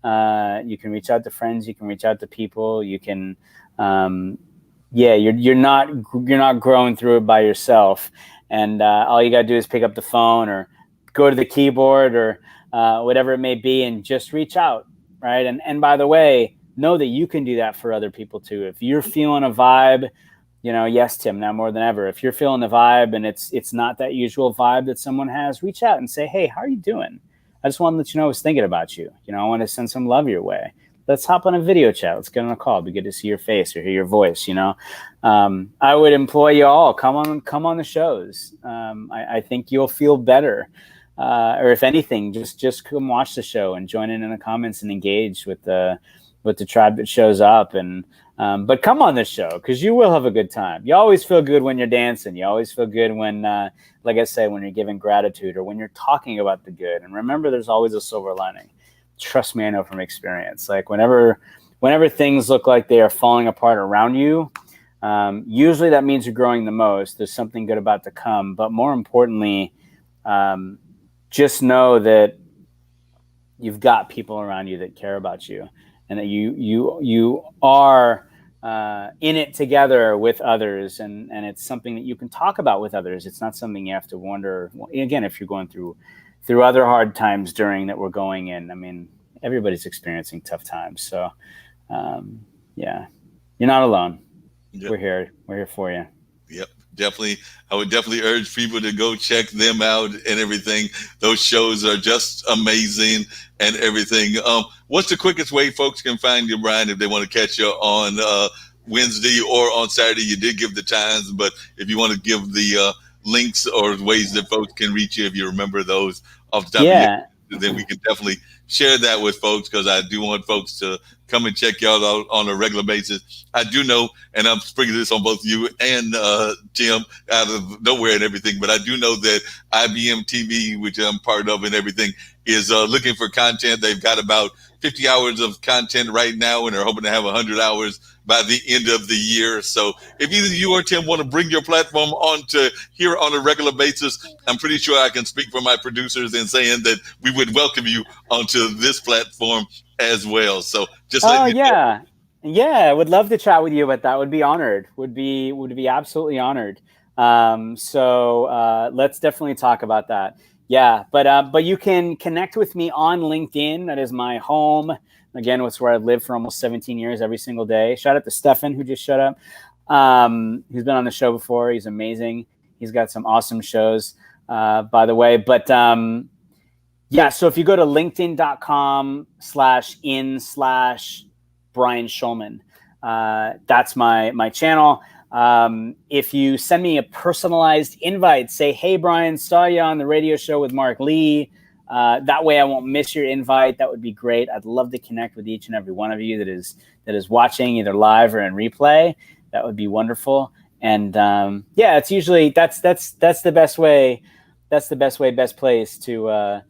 You can reach out to friends. You can reach out to people. You can, you're not growing through it by yourself. And all you got to do is pick up the phone or go to the keyboard or whatever it may be, and just reach out, right? And by the way, know that you can do that for other people too. If you're feeling a vibe, yes, Tim, now more than ever, if you're feeling the vibe and it's not that usual vibe that someone has, reach out and say, hey, how are you doing? I just want to let you know I was thinking about you. I want to send some love your way. Let's hop on a video chat. Let's get on a call. It'd be good to see your face or hear your voice. I would employ you all. Come on the shows. I think you'll feel better. Or if anything, just come watch the show and join in the comments and engage with the tribe that shows up. But come on this show because you will have a good time. You always feel good when you're dancing. You always feel good when, like I say, when you're giving gratitude or when you're talking about the good. And remember, there's always a silver lining. Trust me, I know from experience. Like whenever things look like they are falling apart around you, usually that means you're growing the most. There's something good about to come. But more importantly, just know that you've got people around you that care about you, and that you are in it together with others, and it's something that you can talk about with others. It's not something you have to wonder. Again, if you're going through other hard times during that we're going in. I mean, everybody's experiencing tough times, so yeah, you're not alone. Yep. We're here for you. Yep. Definitely. I would definitely urge people to go check them out and everything. Those shows are just amazing and everything. What's the quickest way folks can find you, Brian, if they want to catch you on Wednesday or on Saturday? You did give the times, but if you want to give the links or ways that folks can reach you, if you remember those off the top of your head, then we can definitely share that with folks, because I do want folks to come and check y'all out on a regular basis. I do know, and I'm springing this on both you and Tim out of nowhere and everything, but I do know that IBM TV, which I'm part of and everything, is looking for content. They've got about 50 hours of content right now, and they're hoping to have 100 hours by the end of the year. So if either you or Tim want to bring your platform on to here on a regular basis, I'm pretty sure I can speak for my producers in saying that we would welcome you onto this platform as well. So just let me know. Yeah, I would love to chat with you about that. Would be honored. Would be absolutely honored. So let's definitely talk about that. Yeah, but you can connect with me on LinkedIn. That is my home. Again, it's where I've lived for almost 17 years every single day. Shout out to Stefan, who just showed up. He's been on the show before. He's amazing. He's got some awesome shows, by the way. But yeah, so if you go to linkedin.com/in/Brian Schulman, that's my channel. If you send me a personalized invite, say, hey, Brian, saw you on the radio show with Mark Lee. That way I won't miss your invite. That would be great. I'd love to connect with each and every one of you that is watching either live or in replay. That would be wonderful. And yeah, it's usually that's the best way. That's the best place to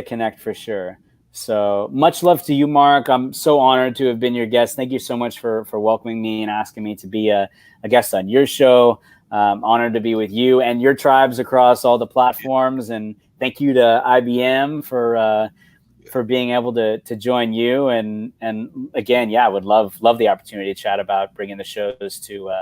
connect for sure. So much love to you, Mark. I'm so honored to have been your guest. Thank you so much for welcoming me and asking me to be a guest on your show. Honored to be with you and your tribes across all the platforms. And thank you to IBM for being able to join you. And again, yeah, I would love the opportunity to chat about bringing the shows to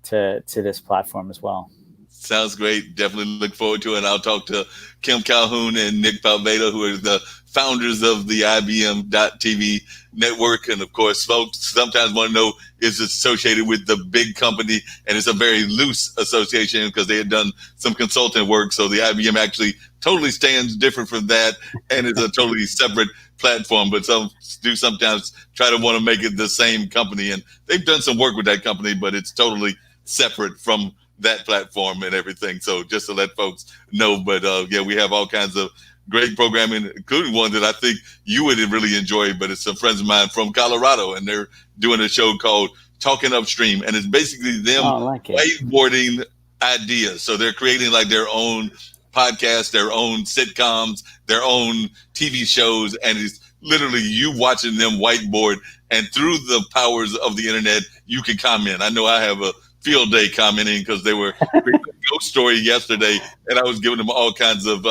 this platform as well. Sounds great. Definitely look forward to it. I'll talk to Kim Calhoun and Nick Palveda, who are the founders of the IBM.TV network. And of course, folks sometimes want to know, is it associated with the big company? And it's a very loose association because they had done some consulting work. So the IBM actually totally stands different from that. And it's a totally separate platform. But some do sometimes try to want to make it the same company. And they've done some work with that company, but it's totally separate from that platform and everything. So just to let folks know, but yeah, we have all kinds of great programming, including one that I think you would really enjoy, but it's some friends of mine from Colorado, and they're doing a show called Talking Upstream, and it's basically them whiteboarding ideas. So they're creating like their own podcasts, their own sitcoms, their own TV shows, and it's literally you watching them whiteboard, and through the powers of the internet, you can comment. I know I have a field day commenting because they were reading a ghost story yesterday, and I was giving them all kinds of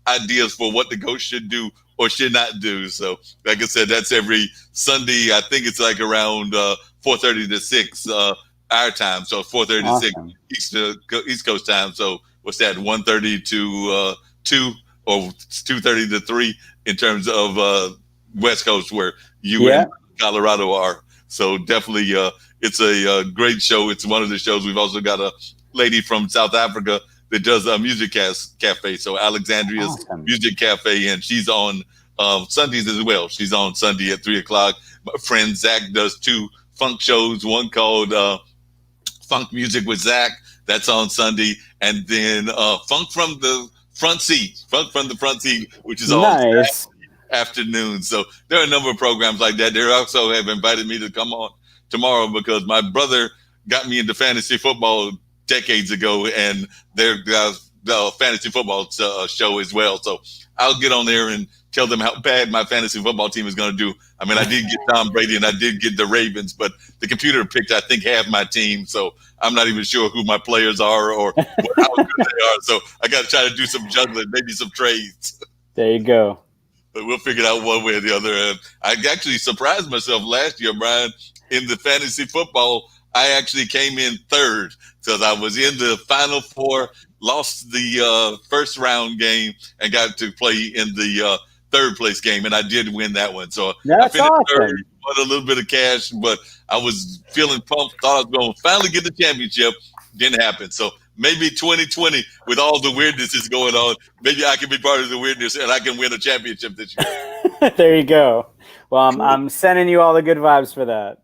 ideas for what the ghost should do or should not do. So, like I said, that's every Sunday. I think it's like around 4:30 to 6 our time. So 4:30 to 6 East Coast time. So what's that? 1:30 to 2 or 2:30 to 3 in terms of West Coast, where you Yeah. in Colorado are. So definitely, it's a great show. It's one of the shows. We've also got a lady from South Africa that does a music cafe. So Alexandria's Awesome. Music Cafe, and she's on Sundays as well. She's on Sunday at 3 o'clock. My friend Zach does 2 funk shows. One called Funk Music with Zach. That's on Sunday, and then Funk from the Front Seat. Funk from the Front Seat, which is on Nice. afternoon. So there are a number of programs like that. They also have invited me to come on tomorrow because my brother got me into fantasy football decades ago, and their the fantasy football show as well. So I'll get on there and tell them how bad my fantasy football team is going to do. I mean, I did get Tom Brady and I did get the Ravens, but the computer picked, I think, half my team. So I'm not even sure who my players are or how good they are. So I got to try to do some juggling, maybe some trades. There you go. But we'll figure it out one way or the other. And I actually surprised myself last year, Brian, in the fantasy football. I actually came in third because I was in the Final Four, lost the first round game, and got to play in the third place game, and I did win that one. So I That's finished third, awesome. won a little bit of cash, but I was feeling pumped. Thought I was going to finally get the championship. Didn't happen. So maybe 2020, with all the weirdness that's going on, maybe I can be part of the weirdness and I can win a championship this year. There you go. Well, I'm sending you all the good vibes for that.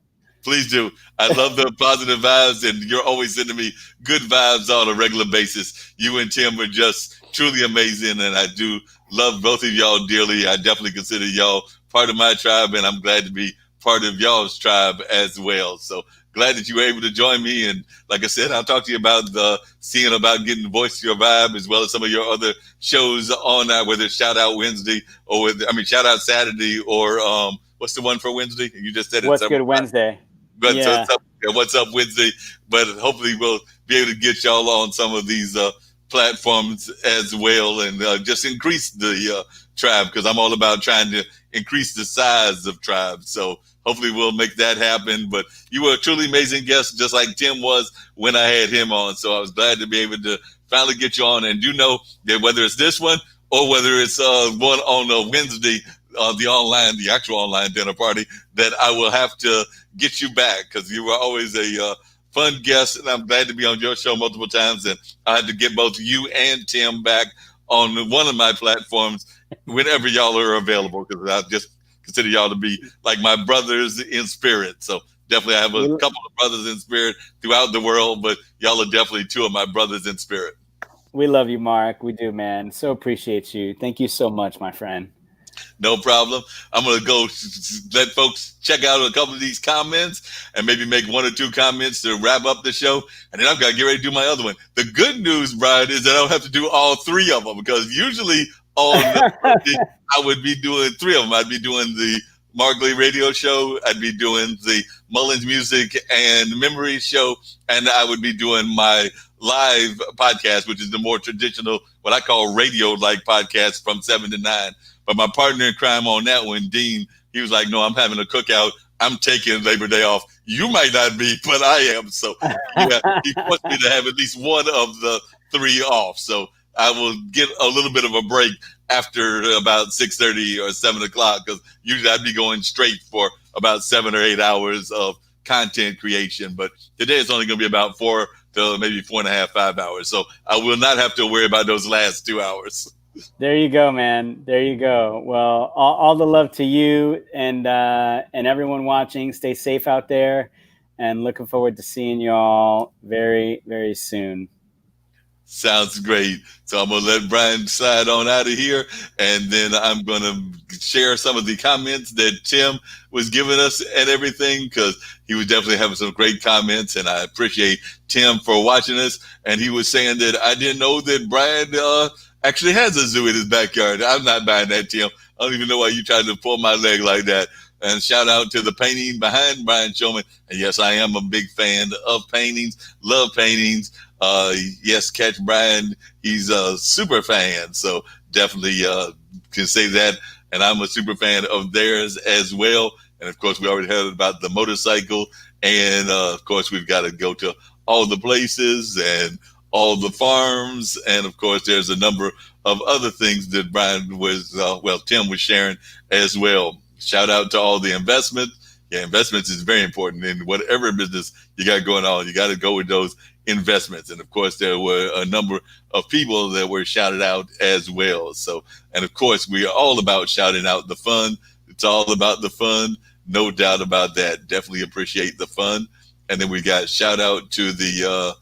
Please do. I love the positive vibes, and you're always sending me good vibes on a regular basis. You and Tim are just truly amazing, and I do love both of y'all dearly. I definitely consider y'all part of my tribe, and I'm glad to be part of y'all's tribe as well. So glad that you were able to join me. And like I said, I'll talk to you about seeing about getting the Voice Your Vibe, as well as some of your other shows on whether it's Shout Out Wednesday or Shout Out Saturday, or what's the one for Wednesday? You just said it. What's good Wednesday? But Yeah. what's up Wednesday? But hopefully we'll be able to get y'all on some of these platforms as well, and just increase the tribe, because I'm all about trying to increase the size of tribes. So hopefully we'll make that happen. But you were a truly amazing guest, just like Tim was when I had him on. So I was glad to be able to finally get you on. And you know that whether it's this one or whether it's one on a Wednesday, the actual online dinner party, that I will have to get you back, because you were always a fun guest, and I'm glad to be on your show multiple times. And I had to get both you and Tim back on one of my platforms whenever y'all are available, because I just consider y'all to be like my brothers in spirit. So definitely I have a couple of brothers in spirit throughout the world, but y'all are definitely 2 of my brothers in spirit. We love you, Mark. We do, man. So appreciate you. Thank you so much, my friend. No problem. I'm going to go let folks check out a couple of these comments and maybe make 1 or 2 comments to wrap up the show. And then I've got to get ready to do my other one. The good news, Brian, is that I don't have to do all 3 of them, because usually on Monday, I would be doing 3 of them. I'd be doing the Marc Lee radio show. I'd be doing the Mullins Music and Memory show. And I would be doing my live podcast, which is the more traditional, what I call radio-like podcast from 7 to 9. But my partner in crime on that one, Dean, he was like, no, I'm having a cookout. I'm taking Labor Day off. You might not be, but I am. So yeah, he wants me to have at least one of the 3 off. So I will get a little bit of a break after about 6:30 or 7 o'clock, because usually I'd be going straight for about 7 or 8 hours of content creation. But today it's only going to be about 4 to maybe 4.5, 5 hours. So I will not have to worry about those last 2 hours. There you go, man. There you go. Well, all the love to you and everyone watching. Stay safe out there, and looking forward to seeing y'all very, very soon. Sounds great. So I'm going to let Brian slide on out of here, and then I'm going to share some of the comments that Tim was giving us and everything, because he was definitely having some great comments, and I appreciate Tim for watching us. And he was saying that I didn't know that Brian actually has a zoo in his backyard. I'm not buying that, Tim. I don't even know why you tried to pull my leg like that. And shout out to the painting behind Brian Schulman. And yes, I am a big fan of paintings, love paintings. Yes, catch Brian. He's a super fan. So definitely can say that. And I'm a super fan of theirs as well. And of course, we already heard about the motorcycle. And of course, we've got to go to all the places and all the farms. And of course, there's a number of other things that Brian was, Tim was sharing as well. Shout out to all the investment. Yeah, investments is very important in whatever business you got going on. You got to go with those investments. And of course, there were a number of people that were shouted out as well. So, and of course, we are all about shouting out the fun. It's all about the fun. No doubt about that. Definitely appreciate the fun. And then we got shout out to the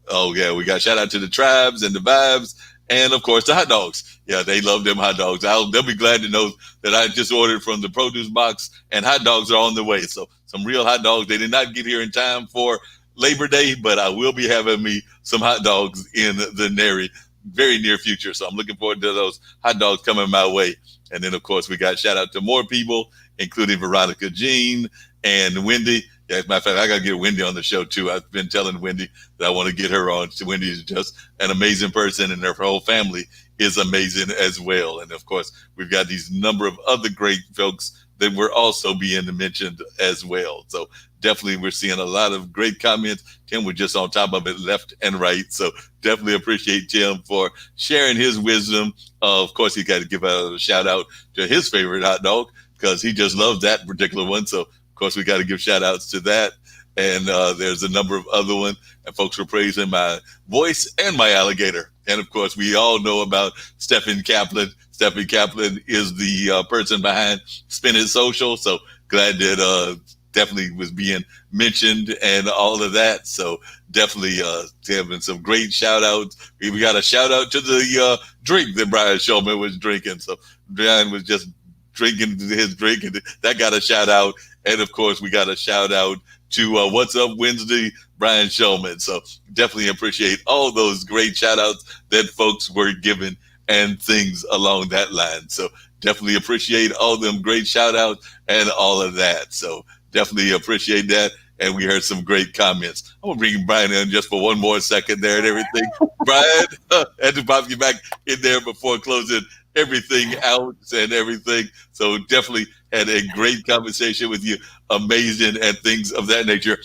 oh yeah, we got shout out to the tribes and the vibes, and of course the hot dogs. Yeah, they love them hot dogs. They'll be glad to know that I just ordered from the produce box, and hot dogs are on the way. So some real hot dogs. They did not get here in time for Labor Day, but I will be having me some hot dogs in the very near future. So I'm looking forward to those hot dogs coming my way. And then of course we got shout out to more people, including Veronica Jean and Wendy. Yeah, as a matter of fact, I got to get Wendy on the show too. I've been telling Wendy that I want to get her on. Wendy is just an amazing person, and her whole family is amazing as well. And of course, we've got these number of other great folks that were also being mentioned as well. So definitely we're seeing a lot of great comments. Tim was just on top of it left and right. So definitely appreciate Tim for sharing his wisdom. Of course, he got to give a shout out to his favorite hot dog because he just loves that particular one. So of course, we got to give shout outs to that. And there's a number of other ones. And folks were praising my voice and my alligator. And of course, we all know about Stephen Kaplan. Stephen Kaplan is the person behind Spin It Social. So glad that definitely was being mentioned and all of that. So definitely having some great shout outs. We got a shout out to the drink that Brian Schulman was drinking. So Brian was just drinking his drink, and that got a shout out. And of course, we got a shout out to What's Up Wednesday, Brian Schulman. So definitely appreciate all those great shout outs that folks were given and things along that line. So definitely appreciate all them great shout outs and all of that. So definitely appreciate that. And we heard some great comments. I'm going to bring Brian in just for one more second there and everything. Brian, I had to pop you back in there before closing everything out and everything. So definitely had a great conversation with you. Amazing and things of that nature.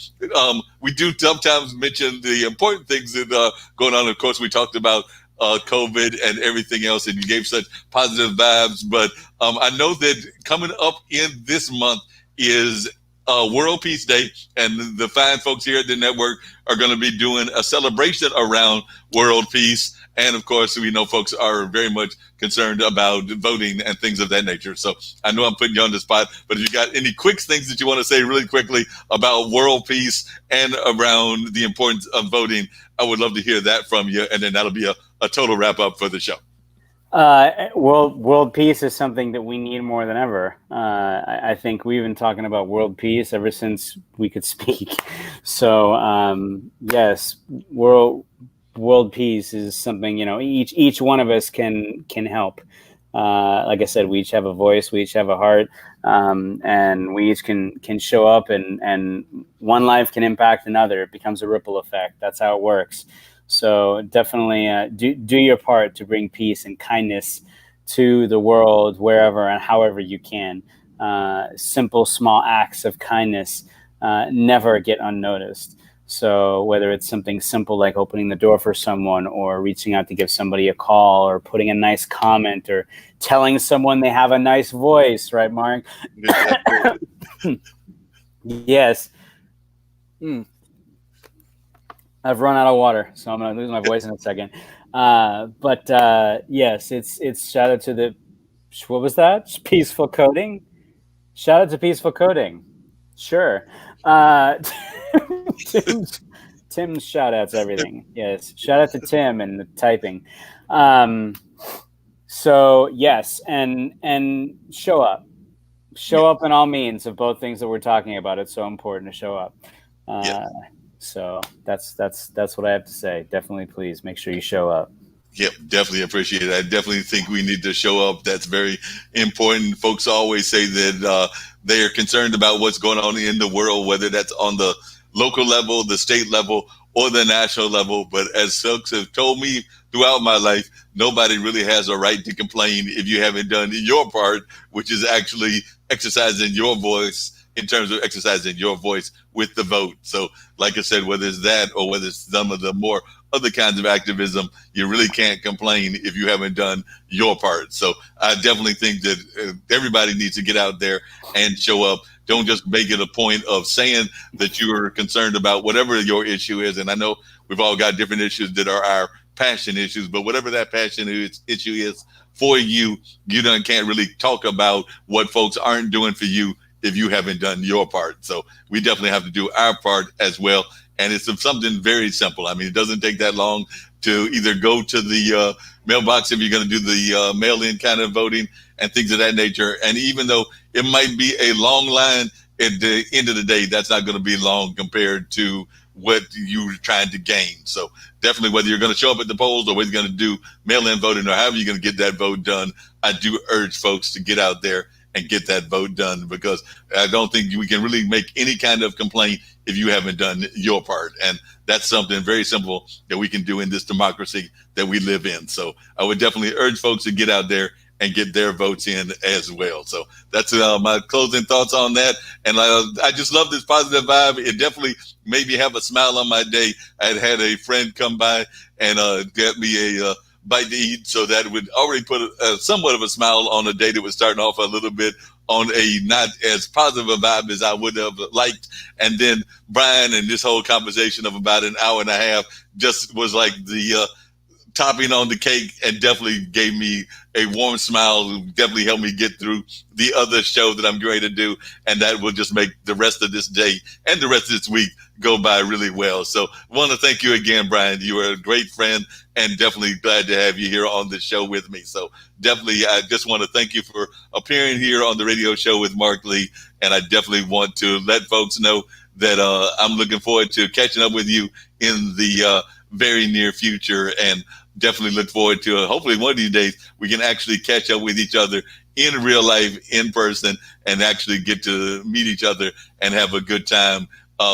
We do sometimes mention the important things that going on. Of course, we talked about COVID and everything else, and you gave such positive vibes. But I know that coming up in this month is World Peace Day, and the fine folks here at the network are going to be doing a celebration around world peace. And of course, we know folks are very much concerned about voting and things of that nature. So I know I'm putting you on the spot, but if you got any quick things that you want to say really quickly about world peace and around the importance of voting, I would love to hear that from you. And then that'll be a total wrap up for the show. World peace is something that we need more than ever. I think we've been talking about world peace ever since we could speak. So yes, world peace is something, each one of us can help. Like I said, we each have a voice, we each have a heart, and we each can show up, and one life can impact another. It becomes a ripple effect. That's how it works. So definitely do your part to bring peace and kindness to the world, wherever and however you can. Simple, small acts of kindness never get unnoticed. So whether it's something simple like opening the door for someone, or reaching out to give somebody a call, or putting a nice comment, or telling someone they have a nice voice, right, Marc? Yes. I've run out of water, so I'm going to lose my voice in a second. But yes, it's shout out to the, what was that? Peaceful coding? Shout out to peaceful coding. Sure. Tim's shout outs everything. Yes. Shout out to Tim and the typing. So yes, and show up. Show up in all means of both things that we're talking about. It's so important to show up. So that's what I have to say. Definitely, please make sure you show up. Yep, definitely appreciate it. I definitely think we need to show up. That's very important. Folks always say that they are concerned about what's going on in the world, whether that's on the local level, the state level, or the national level. But as folks have told me throughout my life, nobody really has a right to complain if you haven't done your part, which is actually exercising your voice in terms of exercising your voice with the vote. So, like I said, whether it's that or whether it's some of the more other kinds of activism, you really can't complain if you haven't done your part. So, I definitely think that everybody needs to get out there and show up. Don't just make it a point of saying that you are concerned about whatever your issue is. And I know we've all got different issues that are our passion issues, but whatever that issue is for you, you can't really talk about what folks aren't doing for you if you haven't done your part. So we definitely have to do our part as well. And it's something very simple. I mean, it doesn't take that long to either go to the mailbox if you're going to do the mail-in kind of voting and things of that nature. And even though it might be a long line, at the end of the day, that's not going to be long compared to what you're trying to gain. So definitely, whether you're going to show up at the polls or whether you're going to do mail-in voting or however you're going to get that vote done, I do urge folks to get out there and get that vote done, because I don't think we can really make any kind of complaint if you haven't done your part. And that's something very simple that we can do in this democracy that we live in. So I would definitely urge folks to get out there and get their votes in as well. So that's my closing thoughts on that. And I just love this positive vibe. It definitely made me have a smile on my day. I had a friend come by and get me a bite to eat, so that would already put somewhat of a smile on a day that was starting off a little bit on a not as positive a vibe as I would have liked. And then Brian and this whole conversation of about an hour and a half just was like the topping on the cake, and definitely gave me a warm smile. Definitely helped me get through the other show that I'm going to do, and that will just make the rest of this day and the rest of this week go by really well. So I want to thank you again, Brian. You are a great friend, and definitely glad to have you here on the show with me. So definitely, I just want to thank you for appearing here on the radio show with Mark Lee, and I definitely want to let folks know that I'm looking forward to catching up with you in the very near future, and definitely look forward to it. Hopefully one of these days we can actually catch up with each other in real life, in person, and actually get to meet each other and have a good time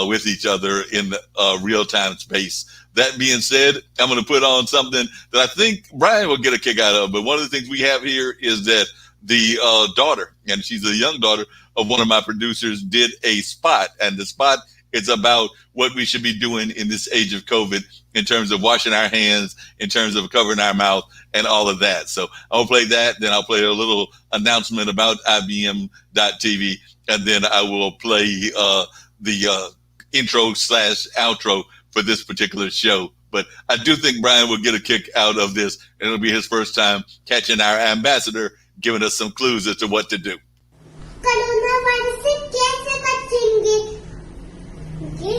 with each other in real time space. That being said, I'm going to put on something that I think Brian will get a kick out of. But one of the things we have here is that the daughter, and she's a young daughter of one of my producers, did a spot, and the spot is about what we should be doing in this age of COVID in terms of washing our hands, in terms of covering our mouth, and all of that. So I'll play that, then I'll play a little announcement about IBM.TV, and then I will play the intro / outro for this particular show. But I do think Brian will get a kick out of this, and it'll be his first time catching our ambassador, giving us some clues as to what to do. Corona virus से कैसे बचेंगे? Okay,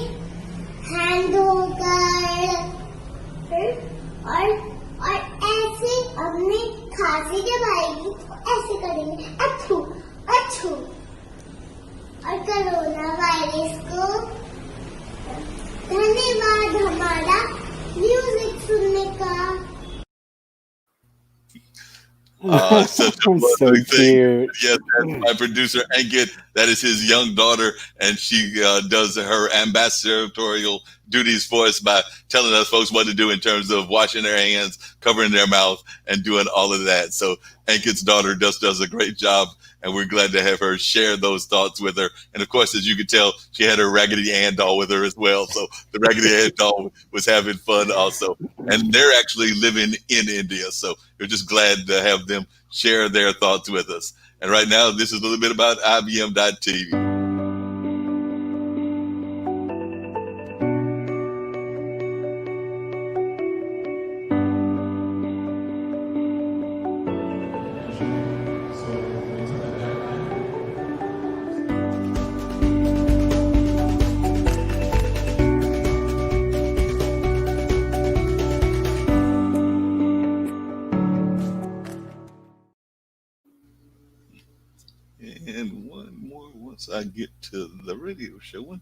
hand धोकर और ऐसे अपने खांसी जब आएगी तो ऐसे करेंगे, अछू अछू। और कोरोना वायरस को धन्यवाद हमारा म्यूजिक सुनने का। Such a So lovely thing. cute. Yes, that's my producer, Ankit. That is his young daughter, and she does her ambassadorial duties for us by telling us folks what to do in terms of washing their hands, covering their mouth, and doing all of that. So Ankit's daughter just does a great job, and we're glad to have her share those thoughts with her. And of course, as you can tell, she had her Raggedy Ann doll with her as well. So the Raggedy Ann doll was having fun also. And they're actually living in India. So we're just glad to have them share their thoughts with us. And right now, this is a little bit about IBM.TV. And one more once I get to the radio show one.